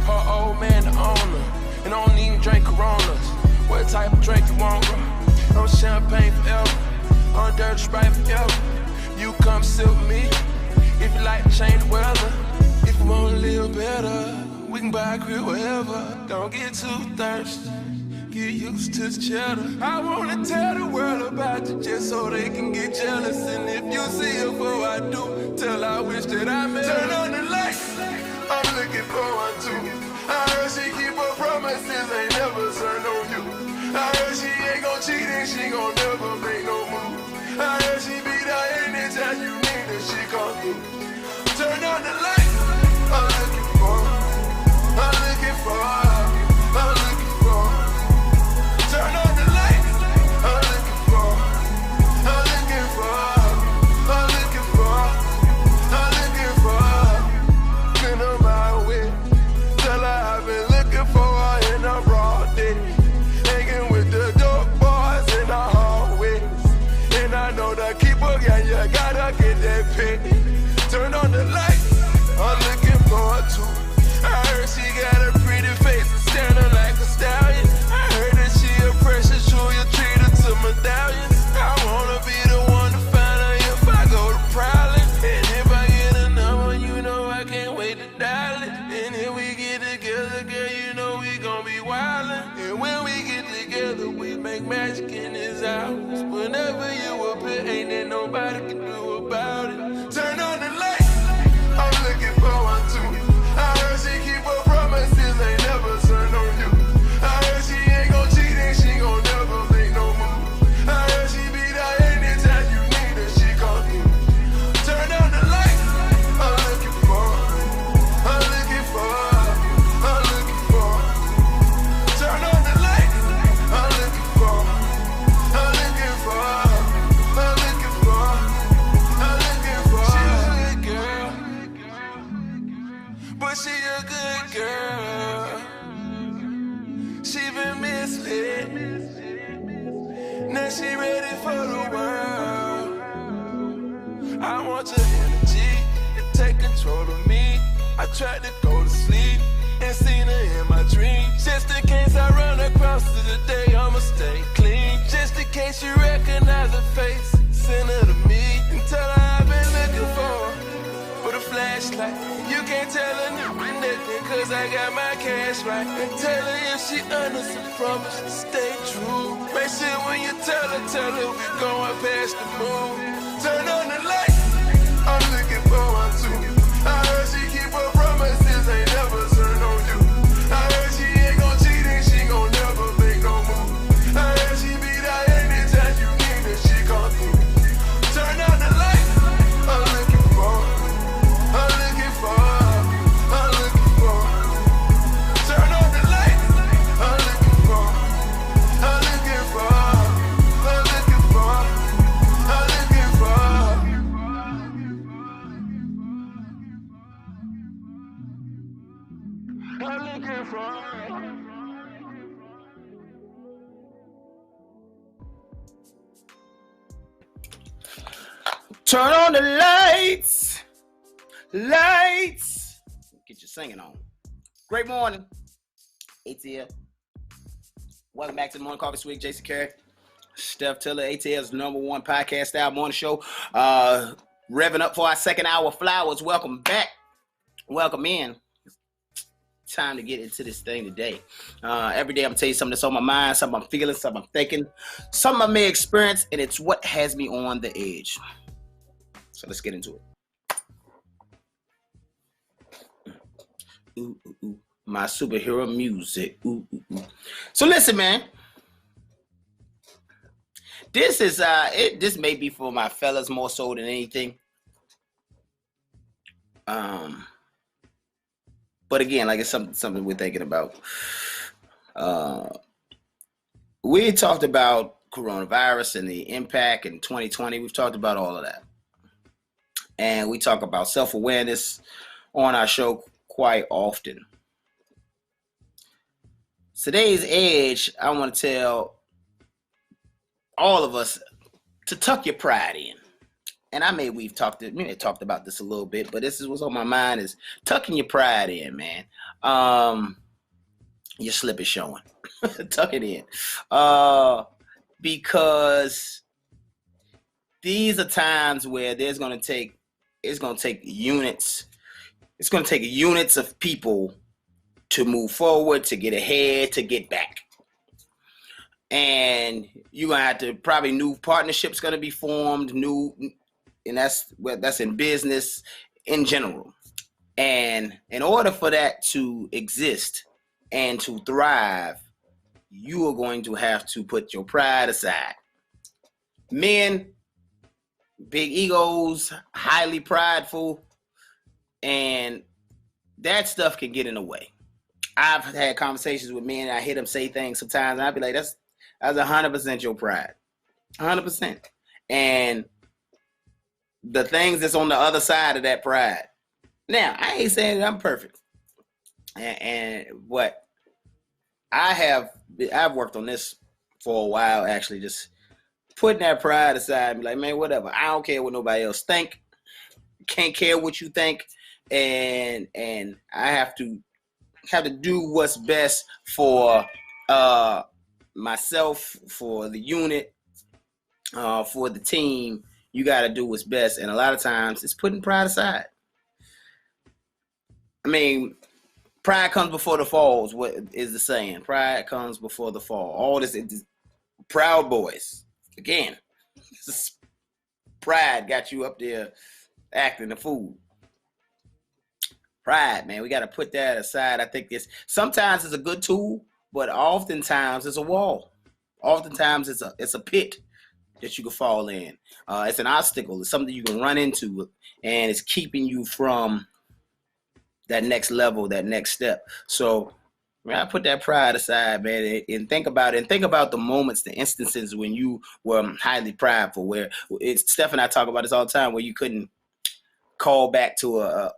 Her old man the owner. And I don't even drink Coronas. What type of drink you want, bro? I'm champagne forever. I'm dirty Sprite forever. You come sit with me. If you like to change the weather. If you wanna live better, we can buy a crib wherever. Don't get too thirsty. Get used to the cheddar. I wanna tell the world about you just so they can get jealous. And if you see her before I do, tell her I wish that I met her. Turn on the lights, I'm looking forward to. I heard she keep her promises, ain't never turned on you. I heard she ain't gon' cheat and she gon' never make no move. I heard she be there anytime you need her, she come through. Turn on the lights, I'm looking for her. pet. Turn on the light, I'm looking forward to it. I heard she got a pretty face and standing like a stallion. I heard that she a precious jewel, you treat her to medallions. I wanna be the one to find her if I go to prowling. And if I get a number, you know I can't wait to dial it. And if we get together, girl, you know we gon' be wildin'. And when we get together, we make magic in this house. Whenever you appear, ain't there nobody can do about it. Turn on the light, I'm looking forward to it. I heard she keep her promises, ain't never turned on you. I heard she ain't gon' cheat and she gon' never make no move. I heard she be there anytime you need her, she gon' do. Turn on the light, I'm looking for her. I'm looking for her. I'm looking for her. Turn on the light, I'm looking for her. I'm looking for her. I'm looking for her. I'm looking for her. She's a good girl, but she a good girl. She been misled. Now she ready for the world. I want your energy to take control of me. I tried to go to sleep and seen her in my dreams. Just in case I run across her today, I'ma stay clean. Just in case you recognize her face, send her to me and tell her I've been looking for her. With a flashlight, you can't tell her nothing, cause I got my cash right. And tell her if she honors a promise, stay true. Make sure when you tell her we going past the moon. Turn on the light, I'm looking forward to it. I heard she keep her promises, ain't never turn on you. I heard she ain't gon' cheat and she gon' never make no move. I heard she be there anytime you need her, she gon' do. Turn on the light, I'm looking for her. I'm looking for her. I'm looking for her. Turn on the light, I'm looking for her. I'm looking for her. I'm looking for her. I'm looking for her. I'm looking for her. Turn on the lights. Lights. Get your singing on. Great morning. ATL. Welcome back to the Morning Coffee Swig. Jason Carey. Steph Tiller. ATL's #1 podcast style morning show. Revving up for our second hour flowers. Welcome back. Welcome in. Time to get into this thing today. Every day I'm gonna tell you something that's on my mind, something I'm feeling, something I'm thinking, something I may experience, and it's what has me on the edge. So let's get into it. Ooh, ooh, ooh. My superhero music. Ooh, ooh, ooh. So listen, man. This is this may be for my fellas more so than anything. But again, like it's something we're thinking about. We talked about coronavirus and the impact in 2020. We've talked about all of that. And we talk about self-awareness on our show quite often. Today's edge, I want to tell all of us to tuck your pride in. And we've talked about this a little bit, but this is what's on my mind is tucking your pride in, man. Your slip is showing. Tuck it in. Because these are times where it's going to take units. It's going to take units of people to move forward, to get ahead, to get back. And you're going to have to probably new partnerships going to be formed, and that's in business in general. And in order for that to exist and to thrive, you are going to have to put your pride aside. Men, big egos, highly prideful, and that stuff can get in the way. I've had conversations with men, and I hear them say things sometimes, and I'd be like, that's 100% your pride. 100%. And the things that's on the other side of that pride. Now, I ain't saying that I'm perfect. And what I've worked on this for a while, actually, just putting that pride aside and be like, man, whatever. I don't care what nobody else think. can't care what you think, and I have to do what's best for myself, for the unit, for the team. You got to do what's best, and a lot of times it's putting pride aside. I mean, pride comes before the fall is what is the saying. Pride comes before the fall. All this Proud Boys. Again, pride got you up there acting a fool. Pride, man, we got to put that aside. I think sometimes it's a good tool, but oftentimes it's a wall. Oftentimes it's a pit that you can fall in. It's an obstacle. It's something you can run into, and it's keeping you from that next level, that next step. So man, I put that pride aside, man, and think about it. And think about the moments, the instances when you were highly prideful, where Steph and I talk about this all the time, where you couldn't call back to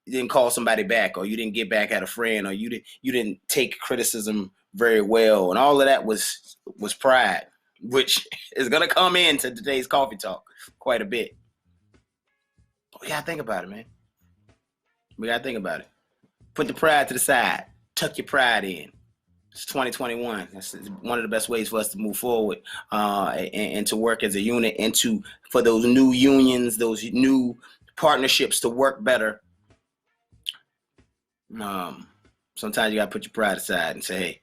you didn't call somebody back, or you didn't get back at a friend, or you didn't take criticism very well. And all of that was pride, which is going to come into today's coffee talk quite a bit. But we got to think about it, man. We got to think about it. Put the pride to the side. Tuck your pride in. It's 2021. That's one of the best ways for us to move forward and to work as a unit, and for those new unions, those new partnerships to work better. Sometimes you got to put your pride aside and say, hey,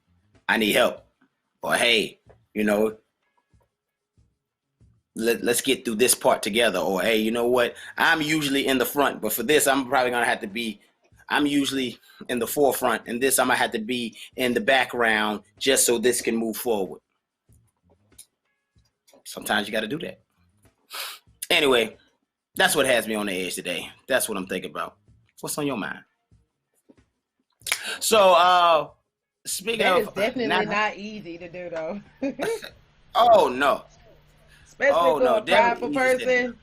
I need help. Or, hey, let's get through this part together. Or, hey, you know what? I'm usually in the front, but for this, I'm probably going to have to be, I'm usually in the forefront, and this, I'm going to have to be in the background just so this can move forward. Sometimes you got to do that. Anyway, that's what has me on the edge today. That's what I'm thinking about. What's on your mind? So, speaking of... That is definitely not easy to do, though. Oh, no. Especially for a prideful person.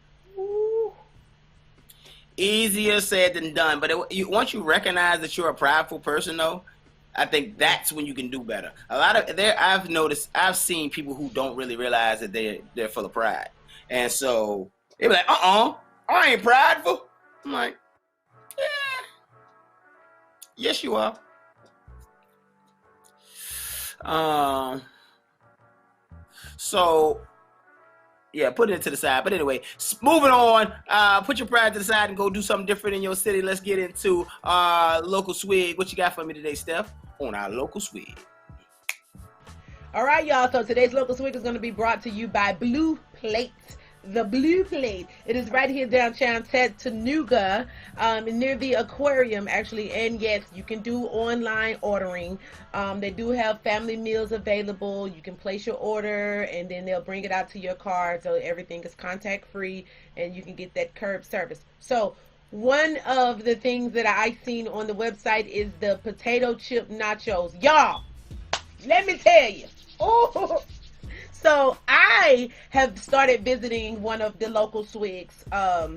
Easier said than done. But once you recognize that you're a prideful person, though, I think that's when you can do better. I've seen people who don't really realize that they're full of pride. And so, they be like, I ain't prideful. I'm like, yeah. Yes, you are. So, yeah, put it to the side. But anyway, moving on. Put your pride to the side and go do something different in your city. Let's get into local swig. What you got for me today, Steph? On our local swig. All right, y'all. So today's local swig is going to be brought to you by Blue Plate. The Blue Plate. It is right here downtown Chattanooga, near the aquarium, actually. And yes, you can do online ordering. They do have family meals available. You can place your order, and then they'll bring it out to your car. So everything is contact free, and you can get that curb service. So one of the things that I seen on the website is the potato chip nachos. Y'all, let me tell you. Oh. So I have started visiting one of the local swigs that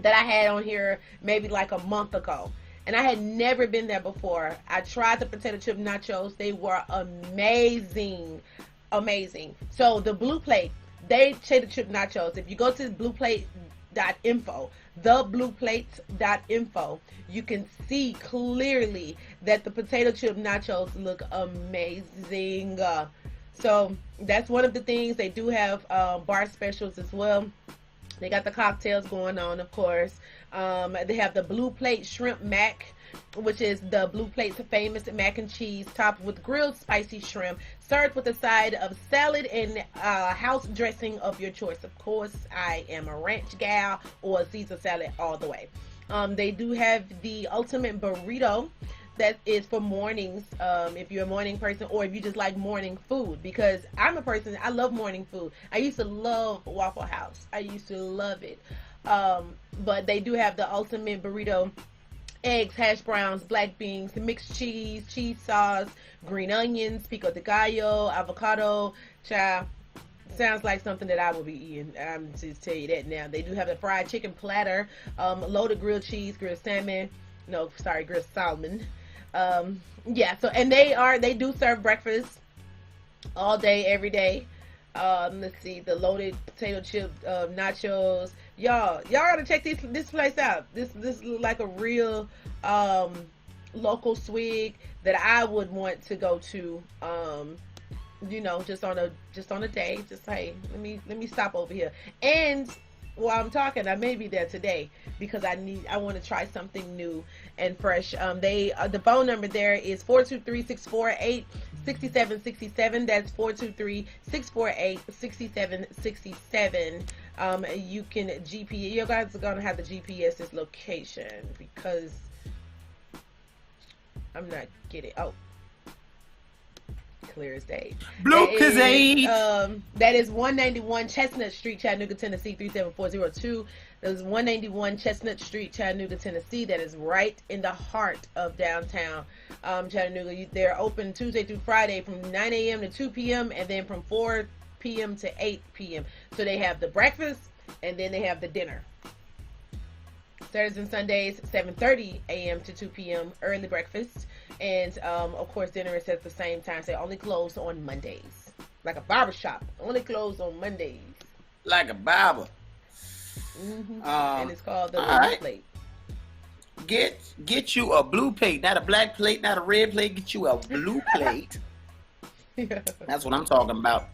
I had on here maybe like a month ago. And I had never been there before. I tried the potato chip nachos. They were amazing. Amazing. So the Blue Plate, they potato chip nachos. If you go to blueplate.info, theblueplate.info, you can see clearly that the potato chip nachos look amazing. So that's one of the things. They do have bar specials as well. They got the cocktails going on, of course. They have the Blue Plate Shrimp Mac, which is the Blue Plate's famous mac and cheese topped with grilled spicy shrimp, served with a side of salad and house dressing of your choice. Of course, I am a ranch gal, or a Caesar salad all the way. They do have the ultimate burrito. That is for mornings, if you're a morning person, or if you just like morning food, because I'm a person, I love morning food. I used to love Waffle House. I used to love it. But they do have the ultimate burrito: eggs, hash browns, black beans, mixed cheese, cheese sauce, green onions, pico de gallo, avocado. Child, sounds like something that I will be eating. I'm just tell you that now. They do have the fried chicken platter, loaded grilled cheese, grilled salmon. No, sorry, grilled salmon. Yeah, so, and they do serve breakfast all day, every day. Let's see, the loaded potato chip nachos, y'all gotta check this place out. This look like a real local Swig that I would want to go to. You know, just on a day, just hey, let me stop over here. And while I'm talking, I may be there today because I want to try something new and fresh. The phone number there is 423-648-6767. That's 423-648-6767. You can GPS. You guys are gonna have to GPS this location because I'm not getting. Oh. Clear as day. Blue Kazade. That is 191 Chestnut Street, Chattanooga, Tennessee 37402. That is 191 Chestnut Street, Chattanooga, Tennessee. That is right in the heart of downtown Chattanooga. They're open Tuesday through Friday from 9 a.m. to 2 p.m. and then from 4 p.m. to 8 p.m. So they have the breakfast and then they have the dinner. Saturdays and Sundays, 7:30 a.m. to 2 p.m. early breakfast, and of course dinner is at the same time. So they only close on Mondays, like a barbershop. Only close on Mondays, like a barber. And it's called the blue plate. Get you a blue plate, not a black plate, not a red plate. Get you a blue plate. Yeah. That's what I'm talking about.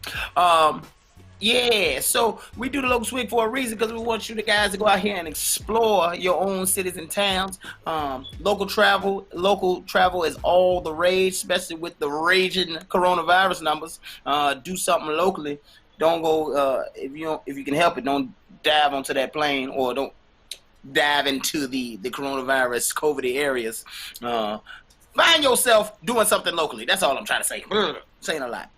Yeah, so we do the local Swig for a reason because we want you guys to go out here and explore your own cities and towns. Local travel is all the rage, especially with the raging coronavirus numbers. Do something locally. Don't go if you can help it. Don't dive onto that plane or don't dive into the coronavirus COVID areas. Find yourself doing something locally. That's all I'm trying to say. Saying a lot.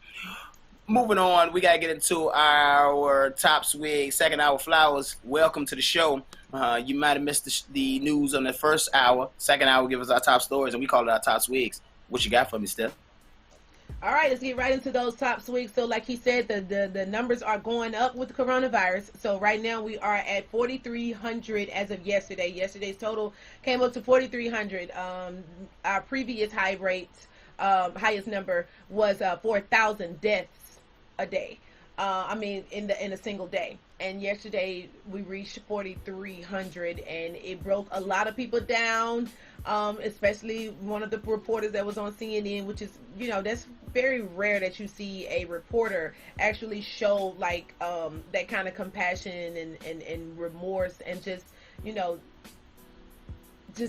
Moving on, we got to get into our top Swig, second hour flowers. Welcome to the show. You might have missed the news on the first hour. Second hour, give us our top stories, and we call it our top Swigs. What you got for me, Steph? All right, let's get right into those top Swigs. So like he said, the numbers are going up with the coronavirus. So right now we are at 4,300 as of yesterday. Yesterday's total came up to 4,300. Our previous highest number was 4,000 deaths a day. In a single day. And yesterday we reached 4,300, and it broke a lot of people down. Especially one of the reporters that was on CNN, which is, that's very rare that you see a reporter actually show like that kind of compassion and remorse and just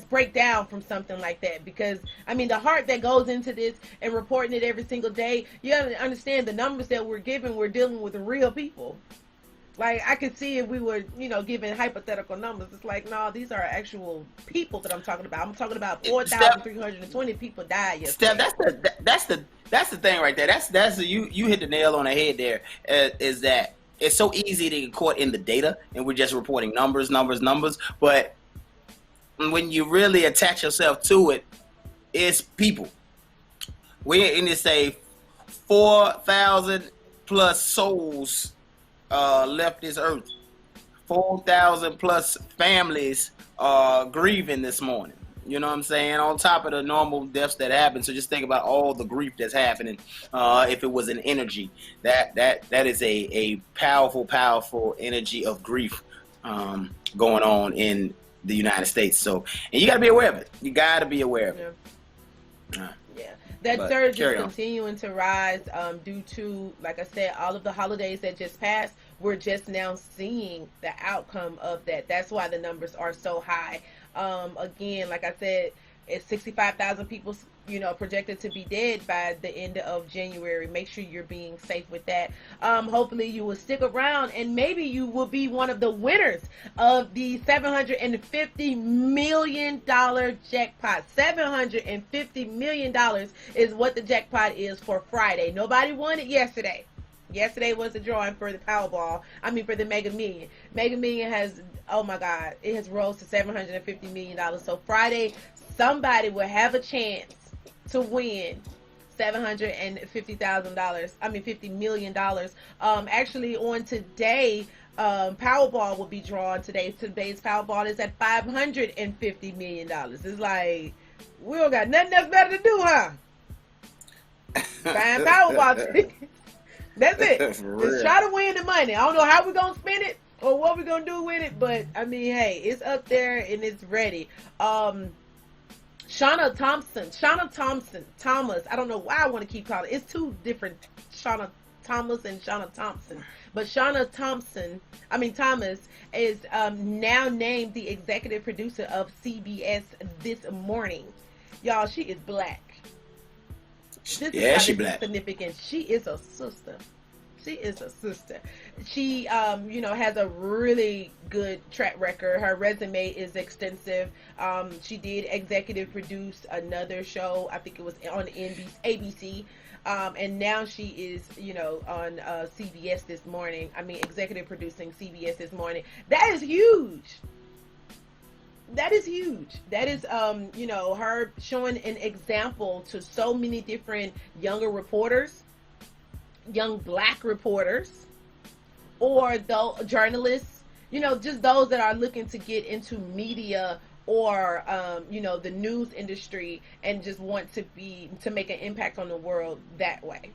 break down from something like that, because the heart that goes into this and reporting it every single day, you gotta understand the numbers that we're dealing with real people. Like, I could see if we were, giving hypothetical numbers. It's like, no, these are actual people that I'm talking about. I'm talking about 4,320 people died yesterday. Steph, that's the thing right there. You hit the nail on the head there. Is that it's so easy to get caught in the data, and we're just reporting numbers. But when you really attach yourself to it, it's people. We're in this, say, 4,000 plus souls left this earth. 4,000 plus families grieving this morning. You know what I'm saying? On top of the normal deaths that happen. So just think about all the grief that's happening. If it was an energy, that is a powerful energy of grief going on in the United States. So, and you got to be aware of it. You got to be aware of it. Yeah. That surge is continuing to rise due to, like I said, all of the holidays that just passed. We're just now seeing the outcome of that. That's why the numbers are so high. Again, like I said, it's 65,000 people, projected to be dead by the end of January. Make sure you're being safe with that. Hopefully you will stick around, and maybe you will be one of the winners of the $750 million jackpot. $750 million is what the jackpot is for Friday. Nobody won it yesterday. Yesterday was the drawing for the Powerball. For the Mega Million. Mega Million has, oh my God, it has rose to $750 million. So Friday, somebody will have a chance to win $50 million. Actually, on today, Powerball will be drawn today. Today's Powerball is at $550 million. It's like, we don't got nothing else better to do, huh? Buying Powerball tickets. That's it. Just try to win the money. I don't know how we're going to spend it, or what we're gonna do with it. But I mean, hey, it's up there and it's ready. Shauna Thomas. I don't know why I want to keep calling it. It's two different Shauna Thomas and Shauna Thompson. But Shauna Thomas is now named the executive producer of CBS This Morning. Y'all, she is black. This she is black. Significant. She is a sister. She, has a really good track record. Her resume is extensive. She did executive produce another show. I think it was on ABC. And now she is, on CBS This Morning. Executive producing CBS This Morning. That is huge. That is her showing an example to so many different younger reporters, young black reporters, or journalists, just those that are looking to get into media or the news industry and just want to make an impact on the world that way.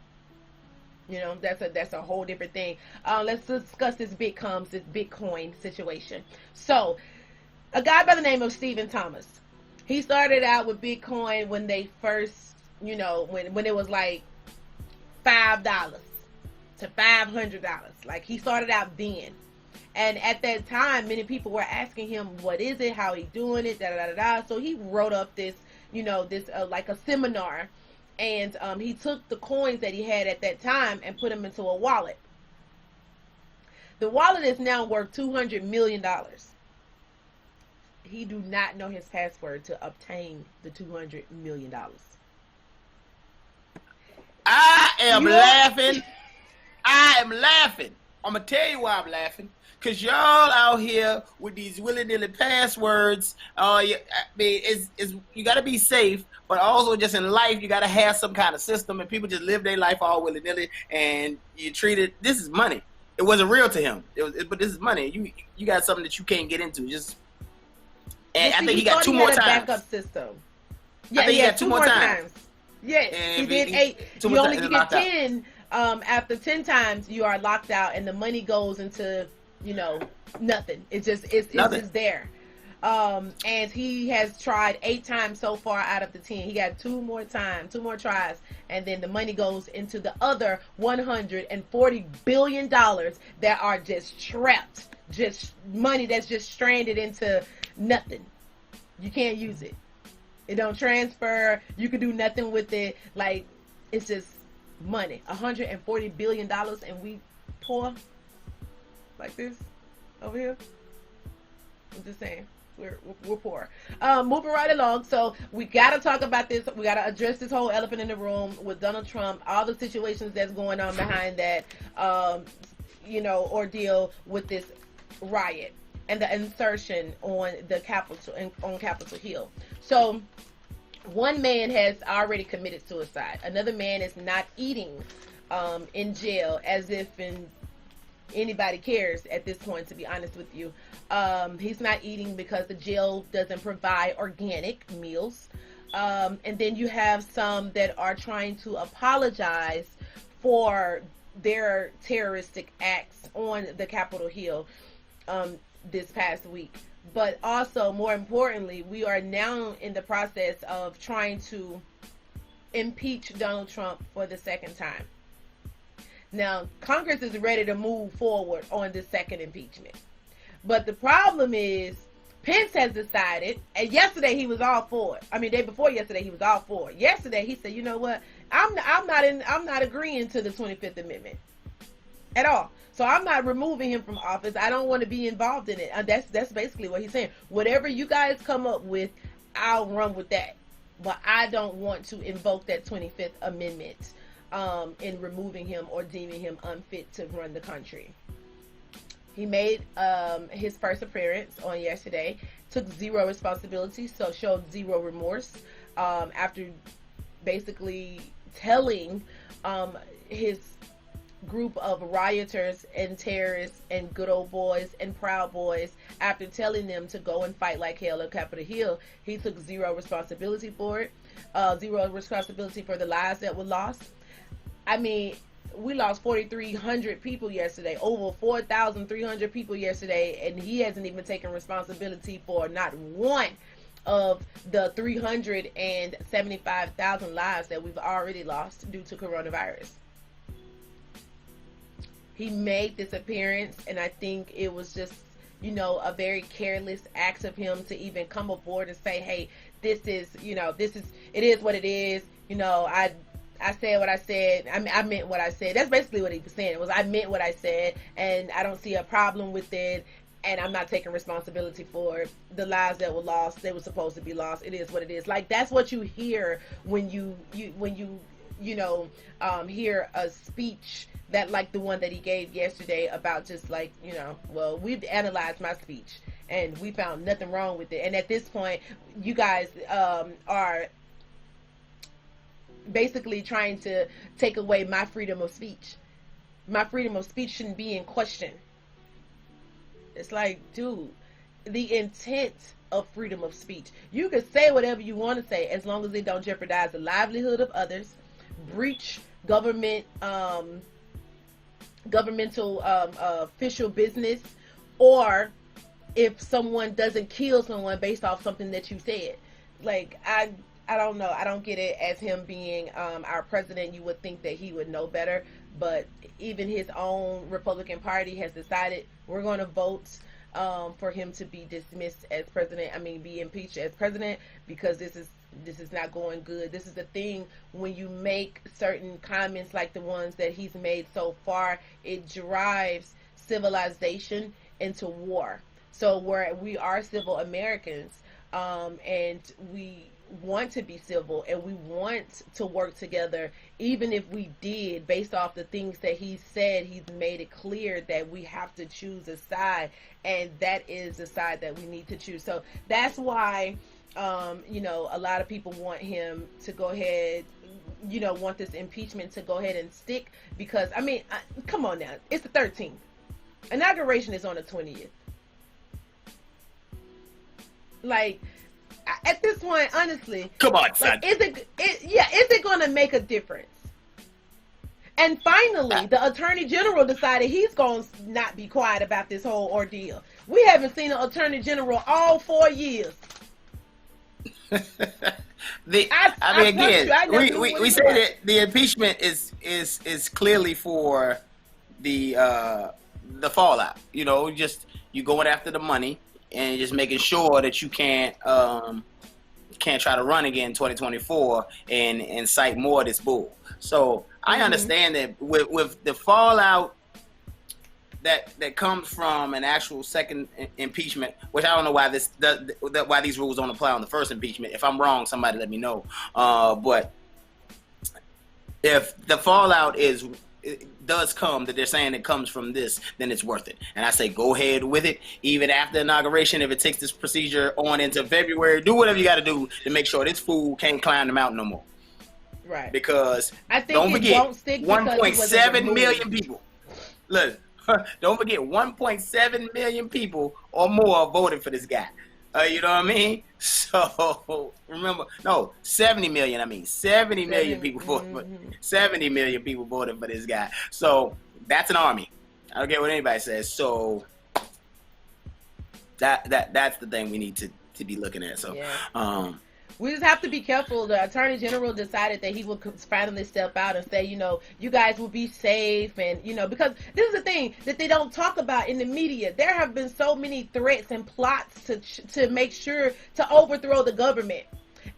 That's a whole different thing. Let's discuss this Bitcoin situation. So, a guy by the name of Stephen Thomas, he started out with Bitcoin when they first, when it was like $5 to $500. Like, he started out then. And at that time, many people were asking him, what is it? How he doing it? So he wrote up this, like a seminar. And he took the coins that he had at that time and put them into a wallet. The wallet is now worth $200 million. He do not know his password to obtain the $200 million. I am laughing. I'm going to tell you why I'm laughing. Because y'all out here with these willy-nilly passwords, you got to be safe, but also just in life, you got to have some kind of system, and people just live their life all willy-nilly, and you treat it, this is money. It wasn't real to him, but this is money. You got something that you can't get into. And I think he got two more times. Backup system. Yeah, I think he got two more times. Yes, he did 8. You only get 10. After 10 times, you are locked out, and the money goes into, nothing. It's just there. And he has tried 8 times so far out of the 10. He got 2 more tries, and then the money goes into the other $140 billion that are just trapped, just money that's just stranded into nothing. You can't use it. It don't transfer. You can do nothing with it. Like, it's just money. $140 billion, and we poor like this over here. I'm just saying. We're poor. Moving right along. So we got to talk about this. We got to address this whole elephant in the room with Donald Trump, all the situations that's going on behind that, ordeal with this riot and the insertion on the Capitol Hill. So one man has already committed suicide. Another man is not eating in jail, as if anybody cares at this point, to be honest with you. He's not eating because the jail doesn't provide organic meals. And then you have some that are trying to apologize for their terroristic acts on the Capitol Hill this past week. But also, more importantly, we are now in the process of trying to impeach Donald Trump for the second time. Now, Congress is ready to move forward on the second impeachment. But the problem is, Pence has decided, and yesterday he was all for it. Day before yesterday he was all for it. Yesterday he said, you know what? I'm not agreeing to the 25th Amendment at all. So I'm not removing him from office. I don't want to be involved in it. That's basically what he's saying. Whatever you guys come up with, I'll run with that. But I don't want to invoke that 25th Amendment in removing him or deeming him unfit to run the country. He made his first appearance on yesterday, took zero responsibility, so showed zero remorse after basically telling his group of rioters and terrorists and good old boys and proud boys, after telling them to go and fight like hell at Capitol Hill, he took zero responsibility for it, zero responsibility for the lives that were lost. we lost 4,300 people yesterday, over 4,300 people yesterday, and he hasn't even taken responsibility for not one of the 375,000 lives that we've already lost due to coronavirus. He made this appearance, and I think it was just, you know, a very careless act of him to even come aboard and say, hey, this is, you know, it is what it is. You know, I said what I said. I meant what I said. That's basically what he was saying. It was, I meant what I said, and I don't see a problem with it, and I'm not taking responsibility for the lives that were lost. They were supposed to be lost. It is what it is. Like, that's what you hear when you hear a speech that, like the one that he gave yesterday about just like, you know, well, we've analyzed my speech and we found nothing wrong with it. And at this point, you guys are basically trying to take away my freedom of speech. My freedom of speech shouldn't be in question. It's like, dude, the intent of freedom of speech. You can say whatever you want to say as long as it don't jeopardize the livelihood of others, breach governmental official business, or if someone doesn't kill someone based off something that you said. Like, I don't know. I don't get it. As him being our president, you would think that he would know better, but even his own Republican Party has decided we're going to vote for him to be dismissed as president. I mean, be impeached as president, because this is not going good. This is the thing, when you make certain comments like the ones that he's made so far, it drives civilization into war. So where we are civil Americans, and we want to be civil and we want to work together, even if we did, based off the things that he said, he's made it clear that we have to choose a side, and that is the side that we need to choose. So that's why a lot of people want him to go ahead, want this impeachment to go ahead and stick, because, I mean, come on now, it's the 13th. Inauguration is on the 20th. Like, at this point, honestly, come on, son. Like, is it going to make a difference? And finally, the Attorney General decided he's going to not be quiet about this whole ordeal. We haven't seen an Attorney General all 4 years. We say that the impeachment is clearly for the fallout. Just you going after the money and just making sure that you can't try to run again in 2024 and incite more of this bull. So I understand that with the fallout that comes from an actual second impeachment, which I don't know why why these rules don't apply on the first impeachment. If I'm wrong, somebody let me know. But if the fallout does come, that they're saying it comes from this, then it's worth it. And I say go ahead with it, even after inauguration. If it takes this procedure on into February, do whatever you got to do to make sure this fool can't climb the mountain no more. Right. Because I think don't forget, won't stick 1.7 million people. Look, don't forget, 1.7 million people or more voted for this guy. You know what I mean? So remember, no, 70 million. I mean, 70 million people voted. 70 million people voted for this guy. So that's an army. I don't care what anybody says. So that's the thing we need to be looking at. So yeah. We just have to be careful. The Attorney General decided that he would finally step out and say, you guys will be safe. And, because this is the thing that they don't talk about in the media. There have been so many threats and plots to make sure to overthrow the government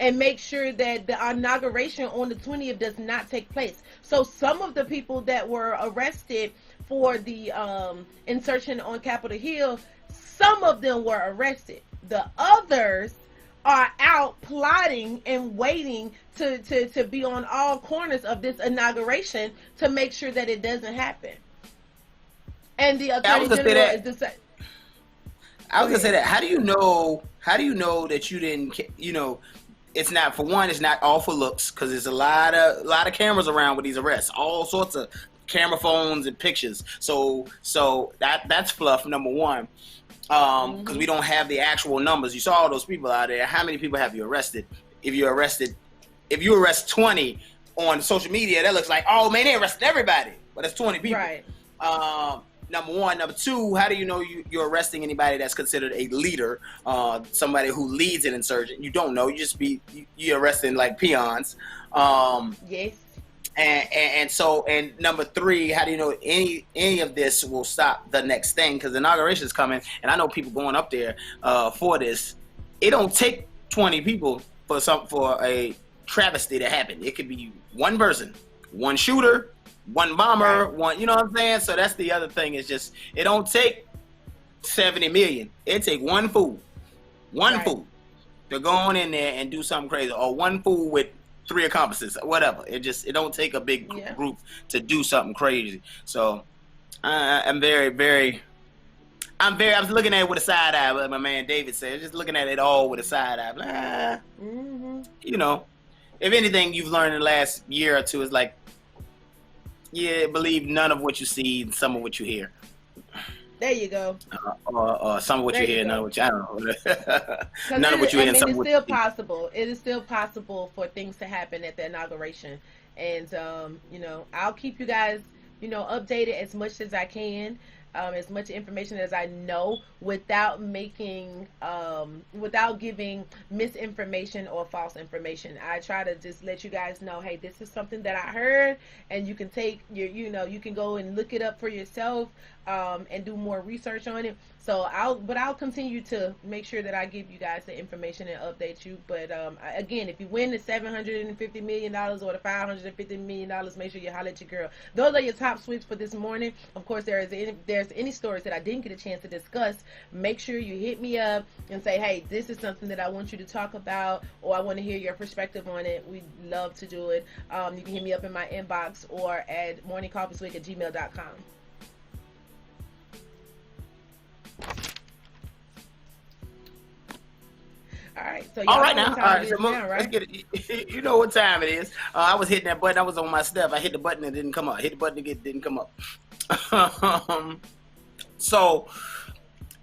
and make sure that the inauguration on the 20th does not take place. So some of the people that were arrested for the insurrection on Capitol Hill, some of them were arrested. The others are out plotting and waiting to be on all corners of this inauguration to make sure that it doesn't happen. And the Attorney General is deciding. I was gonna say that. How do you know that you didn't? It's not, for one, it's not all for looks, because there's a lot of cameras around with these arrests, all sorts of camera phones and pictures. So that's fluff, number one. Because we don't have the actual numbers. You saw all those people out there. How many people have you arrested? If you arrest 20 on social media, that looks like, oh man, they arrested everybody. but it's 20 people. Right. Number one. Number two, how do you know you're arresting anybody that's considered a leader, somebody who leads an insurgent? You don't know. You're arresting like peons. Yes. And number three, how do you know any of this will stop the next thing? Because the inauguration is coming, and I know people going up there for this. It don't take 20 people for a travesty to happen. It could be one person, one shooter, one bomber, one. You know what I'm saying? So that's the other thing. Is just it don't take 70 million. It take one fool to go on in there and do something crazy, or one fool with 3 accomplices, whatever. It don't take a big group to do something crazy. So I was looking at it with a side eye, but my man David said, just looking at it all with a side eye. You know, if anything you've learned in the last year or two is like, believe none of what you see, some of what you hear. There you go. Or some of what you hear, none of what you, I don't know. None of what you hear, some of what you see. Possible. It is still possible for things to happen at the inauguration. And, you know, I'll keep you guys, you know, updated as much as I can. As much information as I know without giving misinformation or false information. I try to just let you guys know, hey, this is something that I heard, and you can take you can go and look it up for yourself and do more research on it. So I'll continue to make sure that I give you guys the information and update you. But again, if you win the $750 million or the $550 million, make sure you holler at your girl. Those are your top sweeps for this morning. Of course, there's any stories that I didn't get a chance to discuss, make sure you hit me up and say, hey, this is something that I want you to talk about, or I want to hear your perspective on it. We'd love to do it. You can hit me up in my inbox or at morningcoffeeswig@gmail.com. All right, so all right now. All right, so let's get it. You know what time it is. I was hitting that button. I was on my Steph. I hit the button and it didn't come up. Hit the button again, didn't come up. So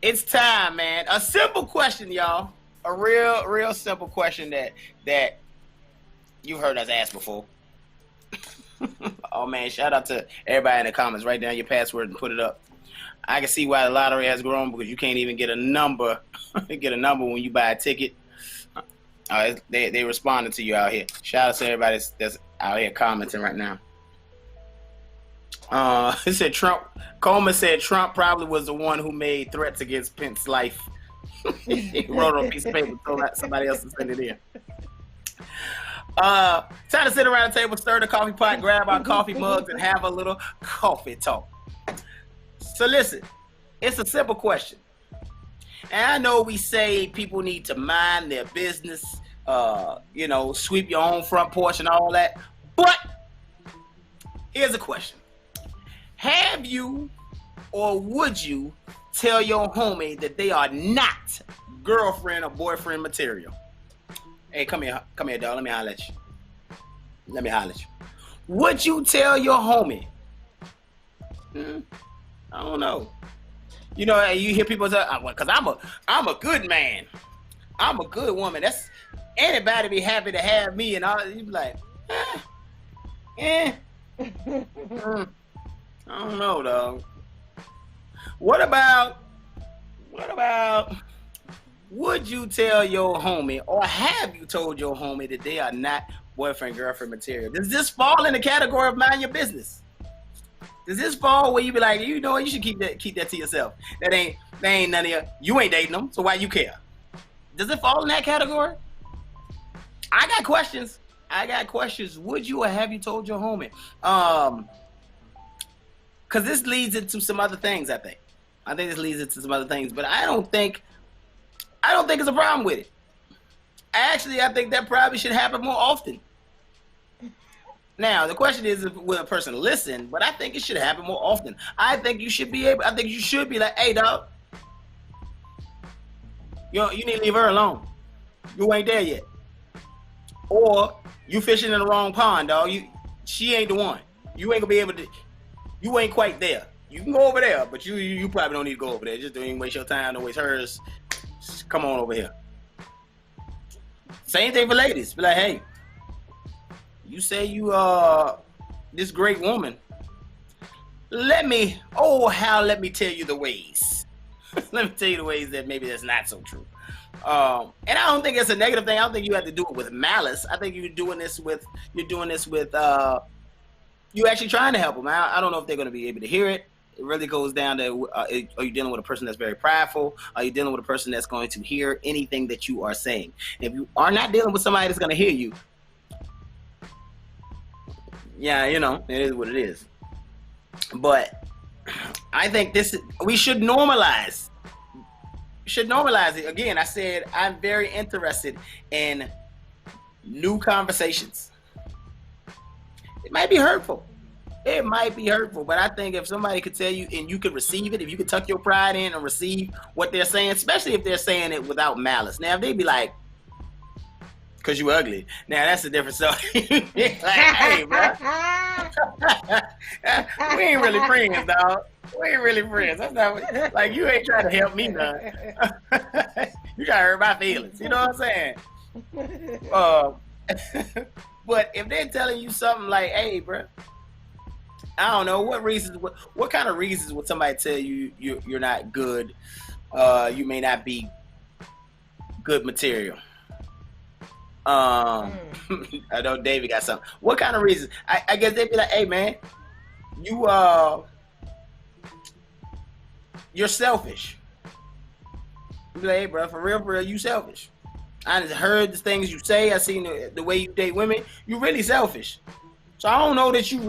it's time, man. A simple question, y'all. A real simple question that you've heard us ask before. Oh man, shout out to everybody in the comments. Write down your password and put it up. I can see why the lottery has grown, because you can't even get a number. When you buy a ticket. They responded to you out here. Shout out to everybody that's out here commenting right now. It said Trump. Coleman said Trump probably was the one who made threats against Pence's life. He wrote on a piece of paper, told somebody else to send it in. Time to sit around the table, stir the coffee pot, grab our coffee mugs, and have a little coffee talk. So listen, it's a simple question. And I know we say people need to mind their business, sweep your own front porch and all that. But here's a question. Have you or would you tell your homie that they are not girlfriend or boyfriend material? Hey, come here, dog. Let me holler at you. Would you tell your homie? I don't know. You know, you hear people say, because I'm a good man. I'm a good woman. That's anybody be happy to have me, and all. You be like, I don't know, dog. What about? Would you tell your homie, or have you told your homie that they are not boyfriend girlfriend material? Does this fall in the category of mind your business? Does this fall where you be like, you know what, you should keep that to yourself? That ain't none of you ain't dating them, so why you care? Does it fall in that category? I got questions. Would you or have you told your homie? Because this leads into some other things, I think this leads into some other things, but I don't think it's a problem with it. I think that probably should happen more often. Now, the question is, will a person listen? But I think it should happen more often. I think you should be like, hey, dog, you need to leave her alone. You ain't there yet. Or you fishing in the wrong pond, dog. She ain't the one. You ain't gonna be able to. You ain't quite there. You can go over there, but you probably don't need to go over there. Just don't even waste your time. Don't waste hers. Just come on over here. Same thing for ladies. Be like, hey, you say you this great woman, let me tell you the ways. Let me tell you the ways that maybe that's not so true. And I don't think it's a negative thing. I don't think you have to do it with malice. I think you're doing this with you actually trying to help them. I don't know if they're going to be able to hear it. It really goes down to, are you dealing with a person that's very prideful? Are you dealing with a person that's going to hear anything that you are saying? If you are not dealing with somebody that's going to hear you, yeah, it is what it is. But I think we should normalize. It. Again, I said I'm very interested in new conversations. It might be hurtful. But I think if somebody could tell you and you could receive it, if you could tuck your pride in and receive what they're saying, especially if they're saying it without malice. Now, if they be like, "Cause you ugly," now that's a different story. Like, hey, bro, we ain't really friends, dog. We ain't really friends. That's not like you ain't trying to help me, none. You trying to hurt my feelings. You know what I'm saying? But if they're telling you something like, "Hey, bro, I don't know what kind of reasons would somebody tell you you're not good? You may not be good material." I know David got something. What kind of reasons? I guess they'd be like, "Hey, man, you're selfish." You be like, "Hey, bro, for real, you selfish. I just heard the things you say. I seen the way you date women. You really selfish. So I don't know that you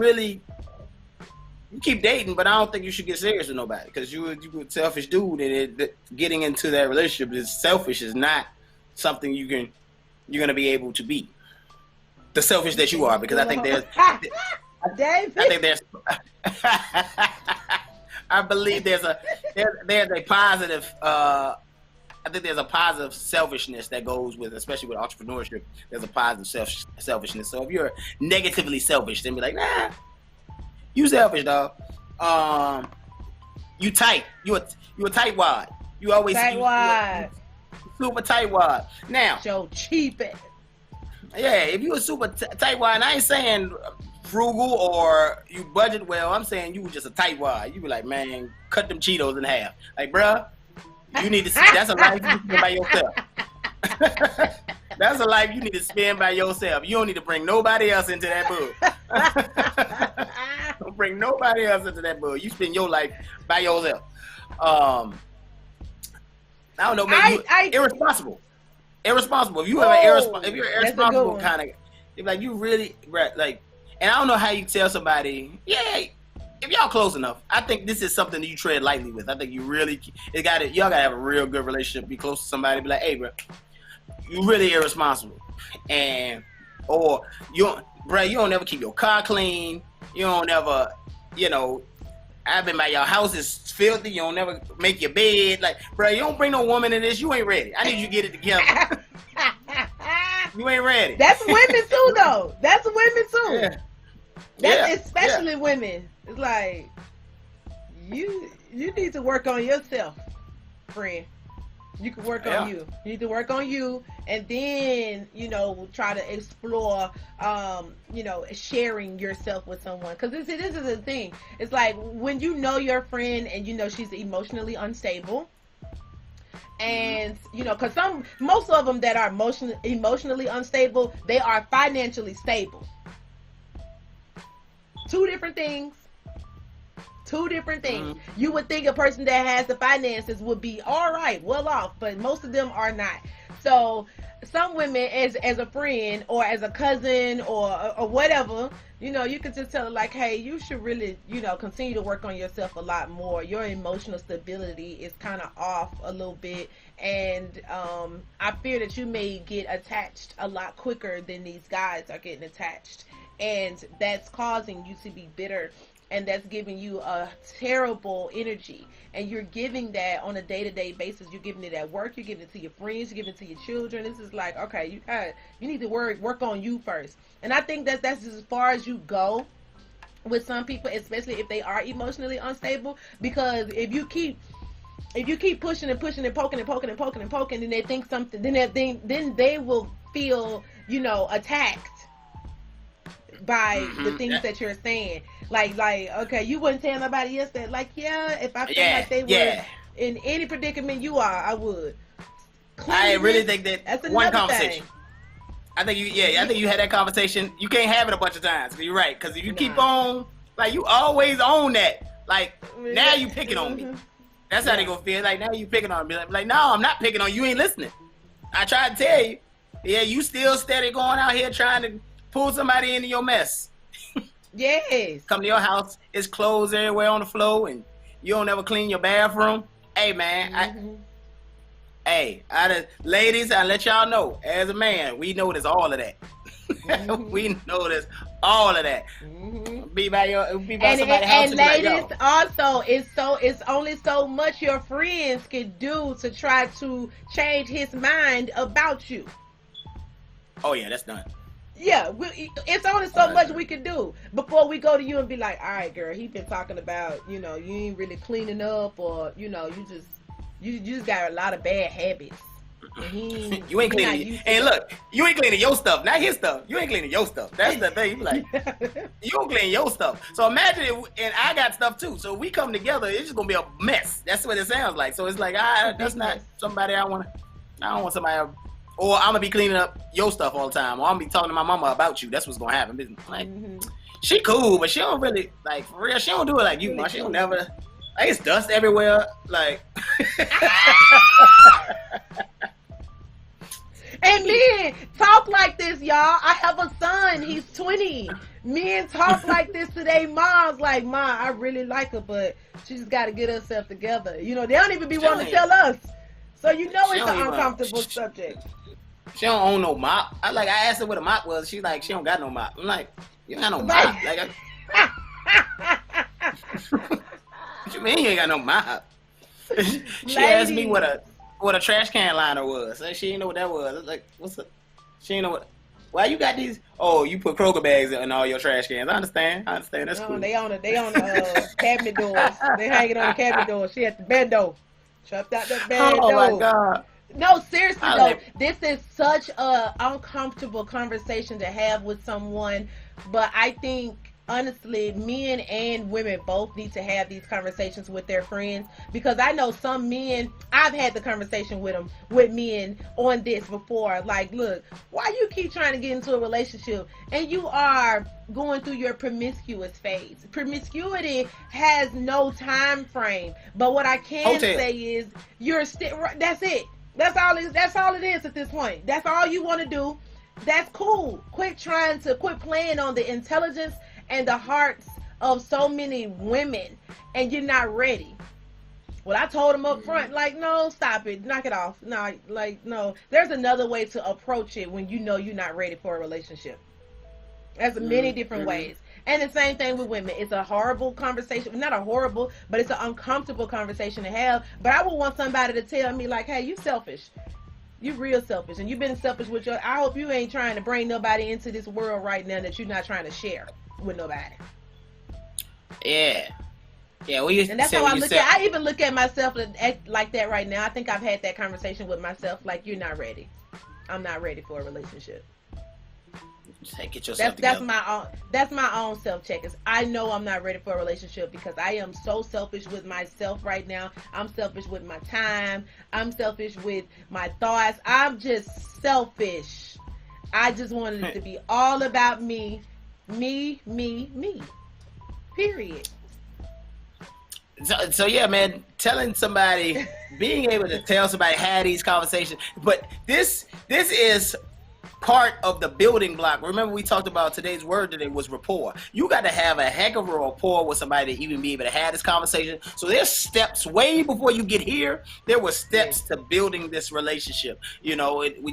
keep dating, but I don't think you should get serious with nobody because you a selfish dude, and getting into that relationship is selfish is not something you're gonna be able to be. The selfish that you are, because I think there's, I believe there's a positive. I think there's a positive selfishness that goes with, especially with entrepreneurship. There's a positive selfishness. So if you're negatively selfish, then be like, "Nah, you selfish, dog. You tight. You a tightwad. You always tightwad. Super tightwad. Now, so cheap it. Yeah, if you a super tightwad, and I ain't saying frugal or you budget well. I'm saying you was just a tightwad. You be like, "Man, cut them Cheetos in half." Like, bruh. You need to see that's a life you need to spend by yourself. That's a life you need to spend by yourself. You don't need to bring nobody else into that book. Don't bring nobody else into that book. You spend your life by yourself. I don't know, maybe irresponsible. Irresponsible. If you're irresponsible kind of, like you really like, and I don't know how you tell somebody, yeah. If y'all close enough, I think this is something that you tread lightly with. I think you really, y'all gotta have a real good relationship. Be close to somebody, be like, "Hey, bro, you really irresponsible," or you don't ever keep your car clean. You don't ever, I've been by your house, it's filthy. You don't never make your bed. Like, bro, you don't bring no woman in this. You ain't ready. I need you to get it together. You ain't ready. That's women too, though. That's women too. Yeah. That's especially women. It's like you need to work on yourself, friend. You can work on you. You need to work on you, and then try to explore, sharing yourself with someone. Because this is the thing. It's like when you know your friend and she's emotionally unstable. And because most of them that are emotionally unstable, they are financially stable. Two different things. You would think a person that has the finances would be all right, well off, but most of them are not. So some women, as a friend or as a cousin or whatever, you could just tell her like, "Hey, you should really, continue to work on yourself a lot more. Your emotional stability is kind of off a little bit, and I fear that you may get attached a lot quicker than these guys are getting attached, and that's causing you to be bitter." And that's giving you a terrible energy. And you're giving that on a day-to-day basis. You're giving it at work. You're giving it to your friends. You're giving it to your children. This is like, okay, you need to work on you first. And I think that's just as far as you go with some people, especially if they are emotionally unstable. Because if you keep pushing and pushing and poking, then they think something. Then they will feel, attacked by the things that you're saying. Like, okay, you wouldn't tell nobody else that. Like, yeah, if I feel like they were in any predicament you are, I would. I really think that's one conversation. Thing. I think you had that conversation. You can't have it a bunch of times. You're right. Because if you keep on, like, you always own that. Like, now you picking on me. That's how they gonna feel. Like, now you picking on me. Like, no, I'm not picking on you. You ain't listening. I tried to tell you. Yeah, you still steady going out here trying to pull somebody into your mess. Yes. Come to your house, it's clothes everywhere on the floor, and you don't ever clean your bathroom. Hey, man, ladies, I let y'all know, as a man, we notice all of that. We notice all of that. Be by somebody's house. And ladies, also, it's only so much your friends can do to try to change his mind about you. Oh yeah, that's done. Yeah, it's only so much we can do before we go to you and be like, all right, girl, he been talking about, you ain't really cleaning up, or, you just got a lot of bad habits. You ain't cleaning. And look, you ain't cleaning your stuff, not his stuff. You ain't cleaning your stuff. That's the thing. You be like, you don't clean your stuff. So imagine and I got stuff too. So we come together, it's just gonna be a mess. That's what it sounds like. So it's like, that's not somebody I don't want somebody else. Or I'm gonna be cleaning up your stuff all the time, or I'm gonna be talking to my mama about you. That's what's gonna happen. Like, she cool, but she don't really, like, for real. She don't do it like you, man. She don't never. Like, it's dust everywhere. Like, and men talk like this, y'all. I have a son. He's 20. Men talk like this to their moms. Like, Ma, I really like her, but she just got to get herself together. They don't even be wanting to tell us. So it's an uncomfortable subject. She don't own no mop. I asked her what a mop was. She's like, she don't got no mop. I'm like, you don't got no mop. Like, what you mean you ain't got no mop? She asked me what a trash can liner was. She didn't know what that was. I was like, what's up? She didn't know what. Why you got these? Oh, you put Kroger bags in all your trash cans. I understand. That's cool. They on the cabinet doors. They hanging on the cabinet doors. She at the bed door. Chopped out that bed door. Oh my God. No, seriously though, this is such a uncomfortable conversation to have with someone, but I think honestly, men and women both need to have these conversations with their friends, because I know some men, I've had the conversation with men on this before, like, look, why you keep trying to get into a relationship and you are going through your promiscuous phase? Promiscuity has no time frame, but what I can say is you're still, that's it. That's all it is at this point. That's all you want to do. That's cool. Quit playing on the intelligence and the hearts of so many women, and you're not ready. Well, I told him up front, like, no, stop it, knock it off. No, like, no. There's another way to approach it when you know you're not ready for a relationship. There's many different ways. And the same thing with women. It's a horrible conversation. Not a horrible, but it's an uncomfortable conversation to have. But I would want somebody to tell me, like, hey, you selfish. You real selfish. And you've been selfish with I hope you ain't trying to bring nobody into this world right now that you're not trying to share with nobody. Yeah. Yeah, and that's how I even look at myself like that right now. I think I've had that conversation with myself, like, you're not ready. I'm not ready for a relationship. Get yourself together. That's my own self-check. I know I'm not ready for a relationship because I am so selfish with myself right now. I'm selfish with my time. I'm selfish with my thoughts. I'm just selfish. I just wanted it to be all about me. Me. Period. So yeah, man, telling somebody, being able to tell somebody, have these conversations, but this is part of the building block. Remember, we talked about today's word today was rapport. You got to have a heck of a rapport with somebody to even be able to have this conversation. So there's steps way before you get here. There were steps to building this relationship. We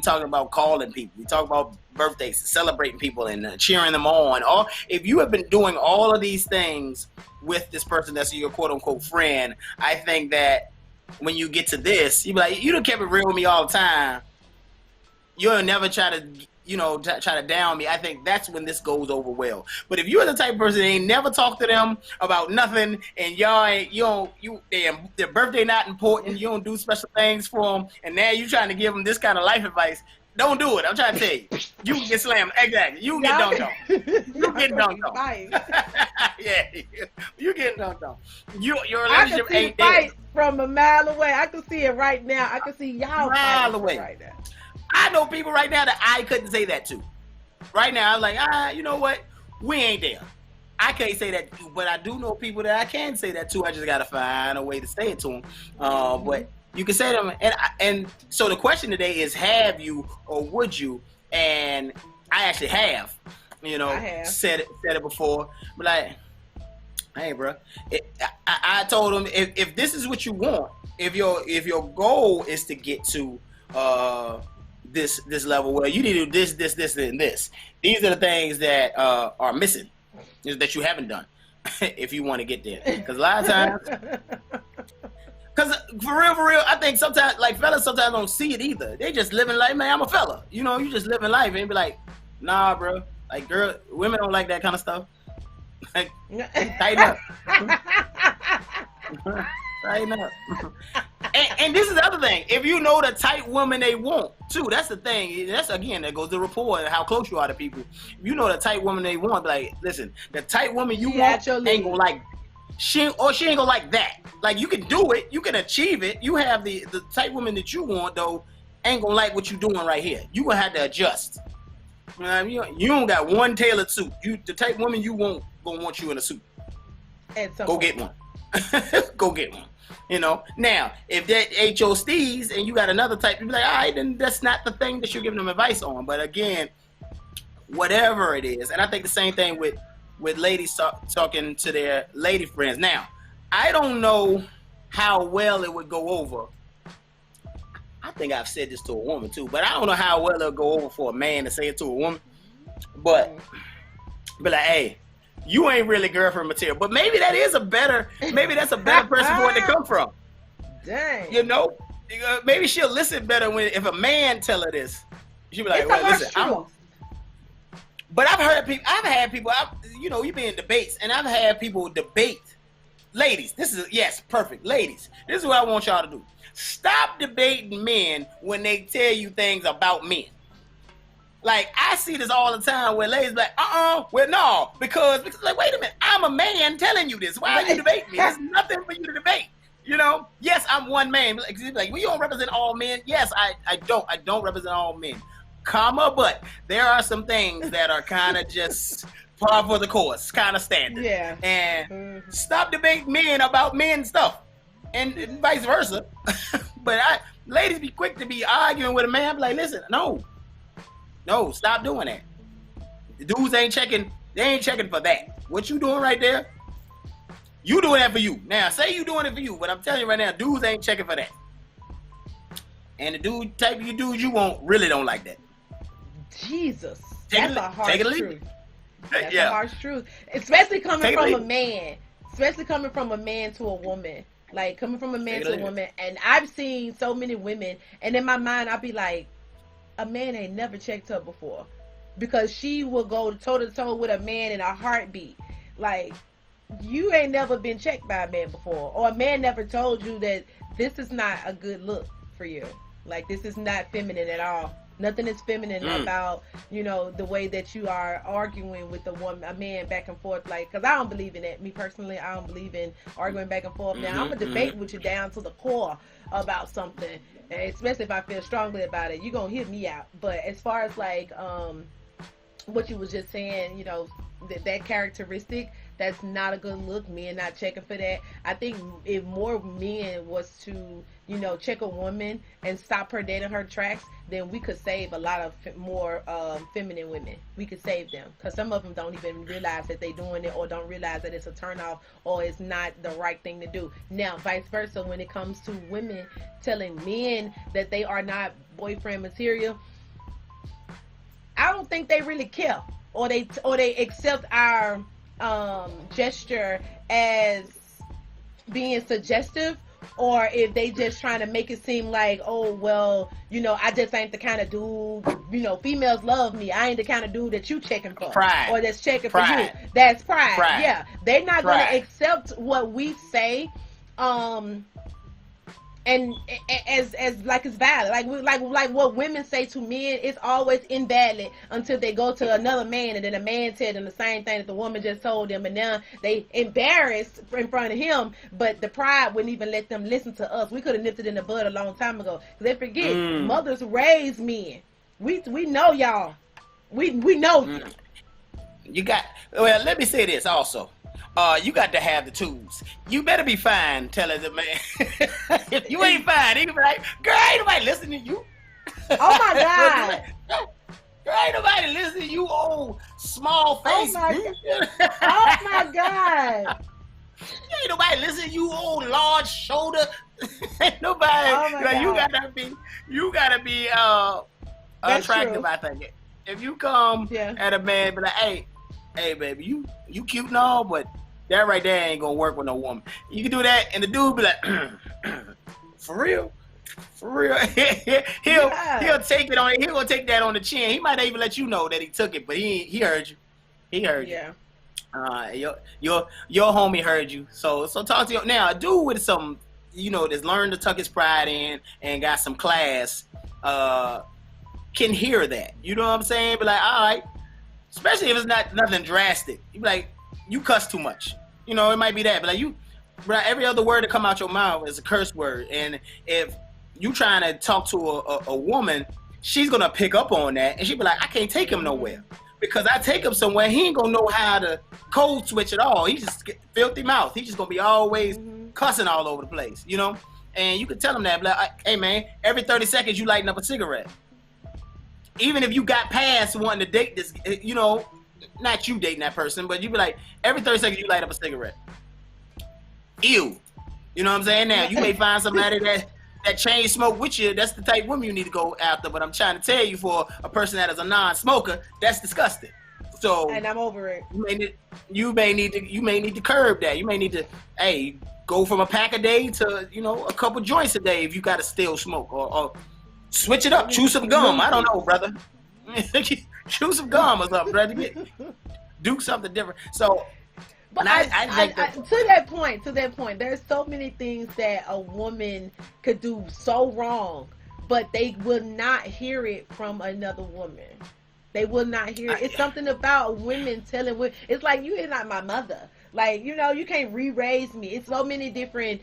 talking about calling people. We talk about birthdays, celebrating people, and cheering them on. Or if you have been doing all of these things with this person that's your quote unquote friend, I think that when you get to this, you be like, you done kept it real with me all the time. You'll never try to try to down me, I think that's when this goes over well. But if you're the type of person that ain't never talked to them about nothing, and their birthday not important, you don't do special things for them, and now you trying to give them this kind of life advice, don't do it. I'm trying to tell you. You can get slammed. Exactly. You get dunked on. You get dunked on. Yeah. You get dunked on. Your relationship ain't there. Fight from a mile away. I can see it right now. I can see y'all mile away right now. I know people right now that I couldn't say that to. Right now, I'm like, you know what? We ain't there. I can't say that to you, but I do know people that I can say that to. I just got to find a way to say it to them. But you can say them, and so the question today is, have you or would you? And I actually have, said it before. But like, hey, bro, I told them if this is what you want, if your goal is to get to this level, well, you need to do this, and this. These are the things that are missing, that you haven't done, if you want to get there. Because a lot of times. Because for real, I think sometimes, like, fellas sometimes don't see it either. They just living life, man, I'm a fella. You just living life and be like, nah, bro. Like, women don't like that kind of stuff. Like, tighten up. Tighten up. And this is the other thing. If you know the tight woman they want, too, that's the thing. That's, again, that goes to rapport and how close you are to people. If you know the tight woman they want, like, listen, the tight woman you want ain't gonna like she ain't gonna like that. Like, you can do it, you can achieve it. You have the type woman that you want, though, ain't gonna like what you doing right here. You gonna have to adjust. You don't got one tailored suit. The type woman you want gonna want you in a suit. Go get one. Go get one. Now if that ain't your steez and you got another type, you be like, all right, then that's not the thing that you're giving them advice on. But again, whatever it is, and I think the same thing with ladies talking to their lady friends. Now, I don't know how well it would go over. I think I've said this to a woman too, but I don't know how well it'll go over for a man to say it to a woman. But be like, hey, you ain't really girlfriend material. But maybe that's a better person for it to come from. Dang. Maybe she'll listen better if a man tell her this. She'll be like, well, listen, but I've had people, you be in debates, and I've had people debate. Ladies, perfect. Ladies, this is what I want y'all to do. Stop debating men when they tell you things about men. Like, I see this all the time where ladies be like, well, no, because like, wait a minute, I'm a man telling you this. Why are you debating me? There's nothing for you to debate. Yes, I'm one man. Like, well, you don't represent all men. Yes, I don't represent all men. But there are some things that are kind of just par for the course, kind of standard. Yeah. And stop debating men about men stuff, and vice versa. But ladies be quick to be arguing with a man. Be like, listen, no, stop doing that. The dudes ain't checking. They ain't checking for that. What you doing right there? You doing that for you. Now, say you doing it for you, but I'm telling you right now, dudes ain't checking for that. And the type of dudes you want really don't like that. Jesus, that's a harsh truth. That's a harsh truth, especially coming from a man. Especially coming from a man to a woman. Like, coming from a man to a woman. And I've seen so many women, and in my mind, I'll be like, a man ain't never checked her before, because she will go toe to toe with a man in a heartbeat. Like, you ain't never been checked by a man before, or a man never told you that this is not a good look for you. Like, this is not feminine at all. Nothing is feminine about, the way that you are arguing with a man back and forth. Like, because I don't believe in it. Me personally, I don't believe in arguing back and forth. Now, I'm going to debate with you down to the core about something, and especially if I feel strongly about it. You're going to hear me out. But as far as, like, what you was just saying, that characteristic, that's not a good look. Men not checking for that. I think if more men was to, check a woman and stop her dead in her tracks, then we could save a lot of more feminine women. We could save them, because some of them don't even realize that they're doing it, or don't realize that it's a turnoff, or it's not the right thing to do. Now, vice versa, when it comes to women telling men that they are not boyfriend material, I don't think they really care, or they accept our gesture as being suggestive, or if they just trying to make it seem like, oh, well, you know, I just ain't the kind of dude, you know, females love me. I ain't the kind of dude that you checking for. Pride. Or that's checking for you. That's pride. Pride. Yeah. They're not going Pride. to accept what we say. And as like it's valid, like what women say to men, it's always invalid until they go to another man, and then a man tell them the same thing that the woman just told them, and now they embarrassed in front of him. But the pride wouldn't even let them listen to us. We could have nipped it in the bud a long time ago. They forget mothers raise men. We know y'all. We know you. You got. Well, let me say this also. You got to have the tools. You better be fine telling the man. If you ain't fine, he can be like, girl, ain't nobody listening to you. Oh my God. Girl, ain't nobody listening to you, old small face. Oh my God. Ain't nobody listening to you, old large shoulder. Ain't nobody. Oh my like, God. You gotta be attractive, true. I think. If you come at a man, be like, hey baby, you cute and all, but that right there ain't gonna work with no woman. You can do that, and the dude be like, for real. He'll take it on. He'll gonna take that on the chin. He might not even let you know that he took it, but he heard you. He heard you. Your homie heard you. So talk to you now. A dude with some, you know, that's learned to tuck his pride in and got some class, can hear that. You know what I'm saying? Be like, all right. Especially if it's not nothing drastic. You be like, you cuss too much. You know, it might be that. But like every other word that come out your mouth is a curse word. And if you trying to talk to a woman, she's gonna pick up on that, and she'll be like, I can't take him nowhere. Because I take him somewhere, he ain't gonna know how to code switch at all. He just filthy mouth. He's just gonna be always cussing all over the place, you know? And you can tell him that, like, hey man, every 30 seconds you lighten up a cigarette. Even if you got past wanting to date this, you know, not you dating that person, but you be like, every 30 seconds you light up a cigarette. Ew. You know what I'm saying? Now, you may find somebody that chain smoke with you. That's the type of woman you need to go after. But I'm trying to tell you, for a person that is a non-smoker, that's disgusting. So, and I'm over it. You may need to curb that. You may need to, go from a pack a day to, you know, a couple joints a day if you got to still smoke, or switch it up. Chew some gum. I don't know, brother. Chew some gum or something, brother. Do something different. So, but to that point, there's so many things that a woman could do so wrong, but they will not hear it from another woman. They will not hear it. It's something about women telling women. It's like, you are not my mother. Like, you know, you can't re-raise me. It's so many different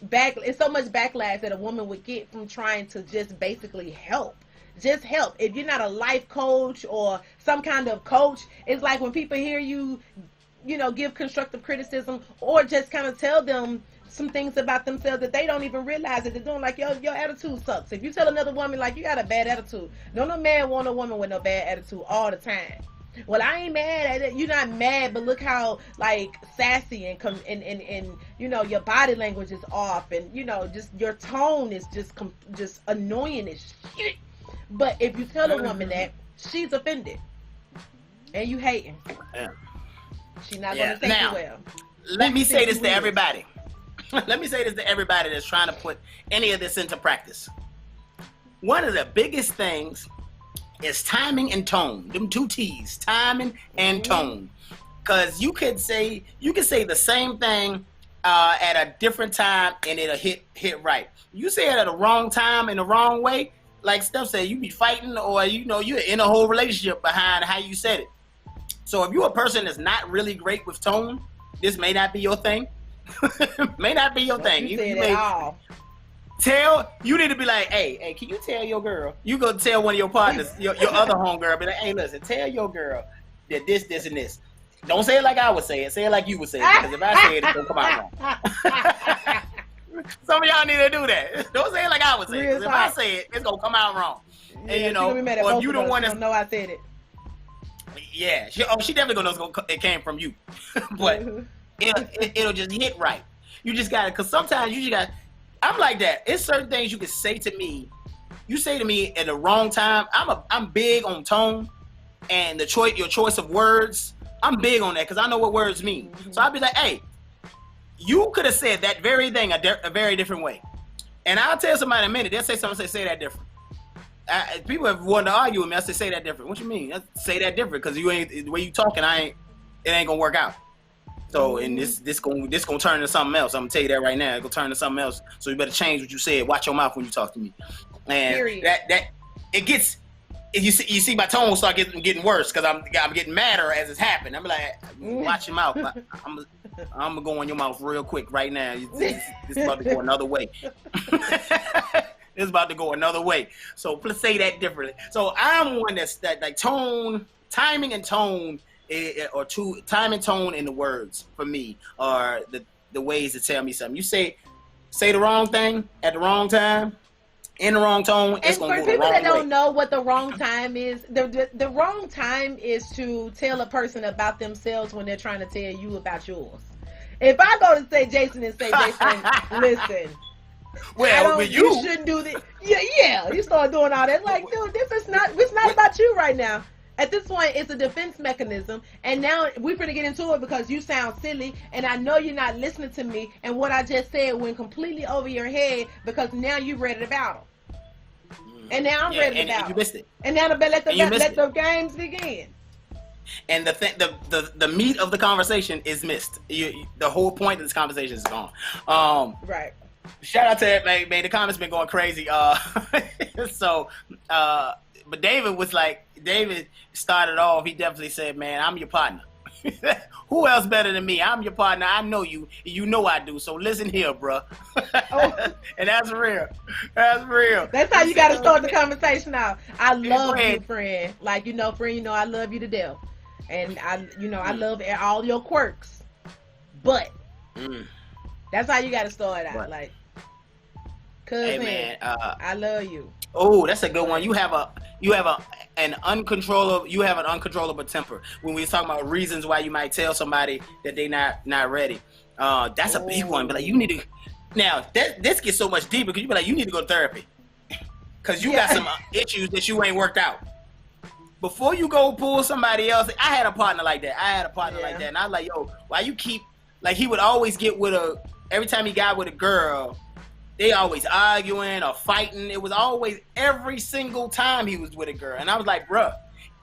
it's so much backlash that a woman would get from trying to just basically help. Just help. If you're not a life coach or some kind of coach, it's like when people hear you, you know, give constructive criticism or just kind of tell them some things about themselves that they don't even realize that they're doing. Like, your attitude sucks. If you tell another woman, like, you got a bad attitude, no man want a woman with no bad attitude all the time. Well, I ain't mad at it. You're not mad, but look how, like, sassy and you know, your body language is off, and, you know, just your tone is just annoying as shit. But if you tell a woman that, she's offended, and you hating, she's not gonna take it well. Let me say this to everybody. Let me say this to everybody that's trying to put any of this into practice. One of the biggest things is timing and tone. Them two T's, timing and tone. Because you can say the same thing at a different time and it'll hit right. You say it at the wrong time in the wrong way, like Steph said, you be fighting, or, you know, you're in a whole relationship behind how you said it. So if you're a person that's not really great with tone, this may not be your thing. May not be your thing. You need to be like, hey, can you tell your girl? You go tell one of your partners, your other homegirl, be like, hey, listen, tell your girl that this, and this. Don't say it like I would say it. Say it like you would say it. Because if I say it, it's going to come out wrong. Some of y'all need to do that. Don't say it like I would say it. Because if I say it, it's going to come out wrong. Yeah, and, you know, or if you don't want to know I said it. Yeah. She definitely going to know it came from you. But it'll just hit right. You just got to, because sometimes you just got, I'm like that. It's certain things you can say to me. You say to me at the wrong time. I'm big on tone and your choice of words. I'm big on that because I know what words mean. So I'll be like, hey, you could have said that very thing a very different way. And I'll tell somebody in a minute, they'll say something, say that different. People have wanted to argue with me. I say that different. What you mean? I say that different because you ain't the way you talking. It ain't gonna work out. So and this gonna turn into something else. I'm gonna tell you that right now. It's gonna turn into something else. So you better change what you said. Watch your mouth when you talk to me. And Period. that it gets. You see my tone start getting worse because I'm getting madder as it's happening. I'm like, watch your mouth. I'm gonna go on your mouth real quick right now. It's about to go another way. It's about to go another way. So let's say that differently. So I'm one that like tone, timing and tone, time and tone in the words for me are the ways to tell me something. You say the wrong thing at the wrong time, in the wrong tone. It's gonna go the wrong way. And for people that don't know what the wrong time is, the wrong time is to tell a person about themselves when they're trying to tell you about yours. If I go to say Jason and say Jason, listen. Well, you shouldn't do this. Yeah. You start doing all that. Like, dude, it's not about you right now. At this point, it's a defense mechanism, and now we're gonna get into it because you sound silly, and I know you're not listening to me, and what I just said went completely over your head because now you read it about them, and now I'm ready about it. You missed it. And now let the games begin. And the meat of the conversation is missed. The whole point of this conversation is gone. Right. Shout out to that, man. The comments been going crazy. But David started off. He definitely said, "Man, I'm your partner. Who else better than me? I'm your partner. I know you. You know I do. So listen here, bro." And that's real. That's real. That's how you got to start the conversation out. I love you, friend. Like, friend, I love you to death. And I love all your quirks. But that's how you got to start out. But, like, cousin, hey man, I love you. Oh, that's a good one. You have an uncontrollable temper. When we talk about reasons why you might tell somebody that they not ready, that's a big one. But like, you need to. Now this gets so much deeper because you be like, you need to go to therapy because you got some issues that you ain't worked out. Before you go pull somebody else, I had a partner like that. And I was like, yo, why you keep like he would always get with every time he got with a girl. They always arguing or fighting. It was always every single time he was with a girl. And I was like, bruh,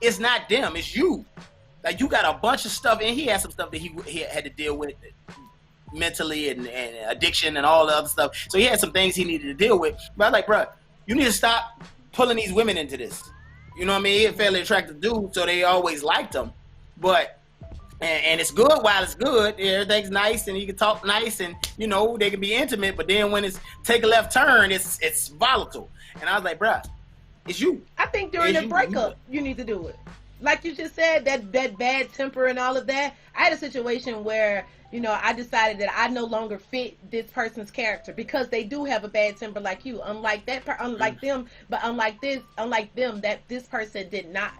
it's not them, it's you. Like, you got a bunch of stuff, and he had some stuff that he had to deal with mentally and addiction and all the other stuff. So he had some things he needed to deal with. But I was like, bruh, you need to stop pulling these women into this. You know what I mean? He a fairly attractive dude, so they always liked him. But and it's good while it's good. Everything's nice and you can talk nice and they can be intimate, but then when it's take a left turn, it's volatile. And I was like, bruh, it's you. I think during the breakup you need to do it. Like you just said, that bad temper and all of that. I had a situation where I decided that I no longer fit this person's character because they do have a bad temper like you. Unlike them, that this person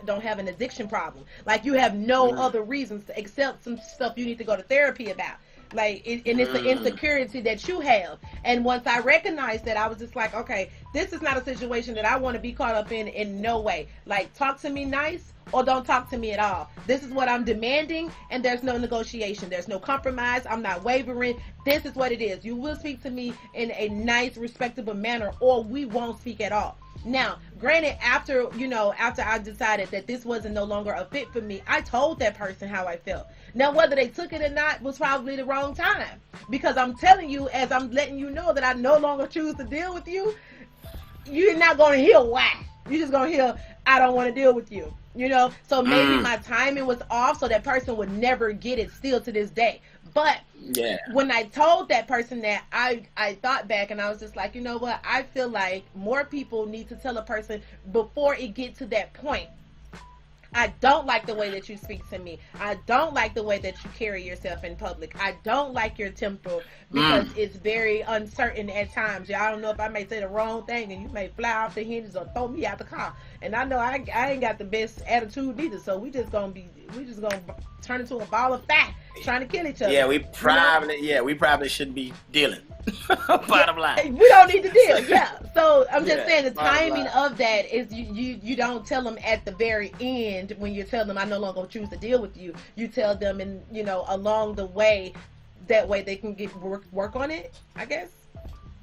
don't have an addiction problem. Like, you have no other reasons except some stuff you need to go to therapy about. Like, and it's the insecurity that you have. And once I recognized that, I was just like, okay, this is not a situation that I want to be caught up in no way. Like, talk to me nice or don't talk to me at all. This is what I'm demanding, and there's no negotiation. There's no compromise. I'm not wavering. This is what it is. You will speak to me in a nice, respectable manner, or we won't speak at all. Now, granted, after I decided that this wasn't no longer a fit for me, I told that person how I felt. Now, whether they took it or not was probably the wrong time, because I'm telling you, as I'm letting you know that I no longer choose to deal with you, you're not going to hear why. You're just going to hear, I don't want to deal with you. So maybe my timing was off, so that person would never get it still to this day. But when I told that person that, I thought back and I was just like, you know what? I feel like more people need to tell a person before it gets to that point. I don't like the way that you speak to me. I don't like the way that you carry yourself in public. I don't like your temper because it's very uncertain at times. I don't know if I may say the wrong thing and you may fly off the hinges or throw me out the car. And I know I ain't got the best attitude either. So we just gonna turn into a ball of fat trying to kill each other. Yeah, we probably shouldn't be dealing. Bottom line. We don't need to deal. Yeah. So I'm just saying the timing of that is you don't tell them at the very end when you tell them I no longer choose to deal with you. You tell them along the way that way they can get work on it, I guess.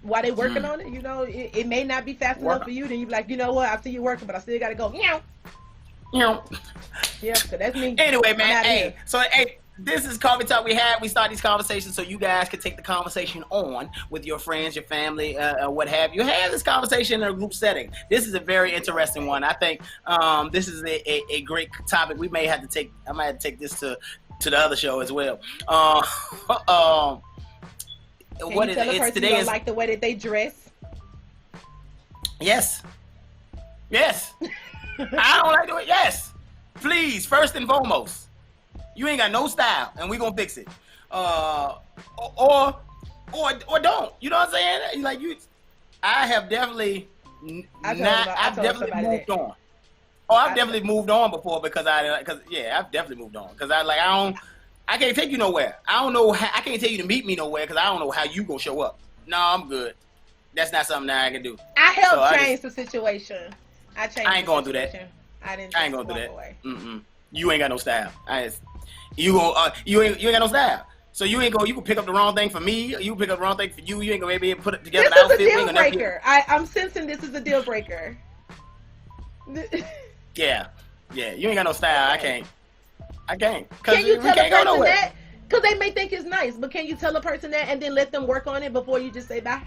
While they working on it, you know, it may not be fast enough for you. Then you be like, you know what? I see you working, but I still got to go. Meow. Yeah, so that's me. Anyway, man. Hey, this is Coffee Talk. We start these conversations so you guys can take the conversation on with your friends, your family, what have you. Have this conversation in a group setting. This is a very interesting one. I think this is a great topic. I might have to take this to the other show as well. What is it? Today is like the way that they dress. Yes. I don't like the way. Yes, please. First and foremost, you ain't got no style, and we gonna fix it. Or don't. You know what I'm saying? Like you, I have definitely I've definitely moved on. Oh, I've definitely moved on before because I've definitely moved on because I can't take you nowhere. I don't know. I can't tell you to meet me nowhere because I don't know how you gonna show up. No, I'm good. That's not something that I can do. I helped change the situation. I ain't gonna do that. I ain't gonna do that. You ain't got no style. You ain't got no style. So you ain't gonna. You can pick up the wrong thing for me. You pick up the wrong thing for you. You ain't gonna maybe put it together. This is a deal breaker. I'm sensing this is a deal breaker. Yeah. You ain't got no style. Okay. I can't. Can you tell a person that? Because they may think it's nice, but can you tell a person that and then let them work on it before you just say bye?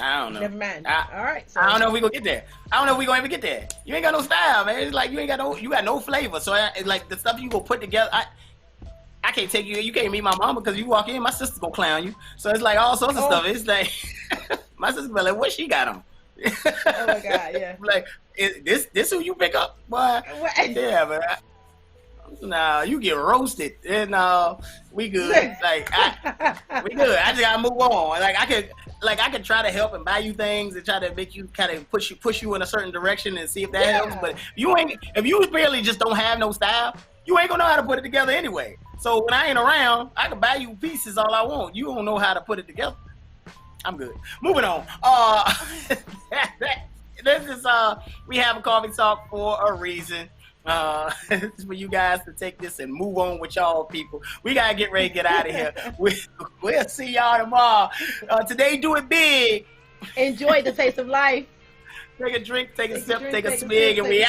I don't know. Never mind. All right. So I don't know if we gonna get there. I don't know if we gonna ever get there. You ain't got no style, man. It's like you got no flavor. So it's like the stuff you gonna put together. I can't take you. You can't meet my mama because you walk in, my sister's gonna clown you. So it's like all sorts of stuff. It's like my sister be like, what she got on? Oh my God, yeah. Like this who you pick up? Boy. Yeah, man. Nah, you get roasted. And we good. Like we good. I just gotta move on. Like I could try to help and buy you things and try to make you kind of push you in a certain direction and see if that helps. But if you really just don't have no style, you ain't gonna know how to put it together anyway. So when I ain't around, I can buy you pieces all I want. You don't know how to put it together. I'm good. Moving on. This is we have a coffee talk for a reason. It's for you guys to take this and move on with y'all people. We gotta get ready to get out of here. We'll see y'all tomorrow. Today, do it big. Enjoy the taste of life. Take a drink, take a sip, take a swig, and we out.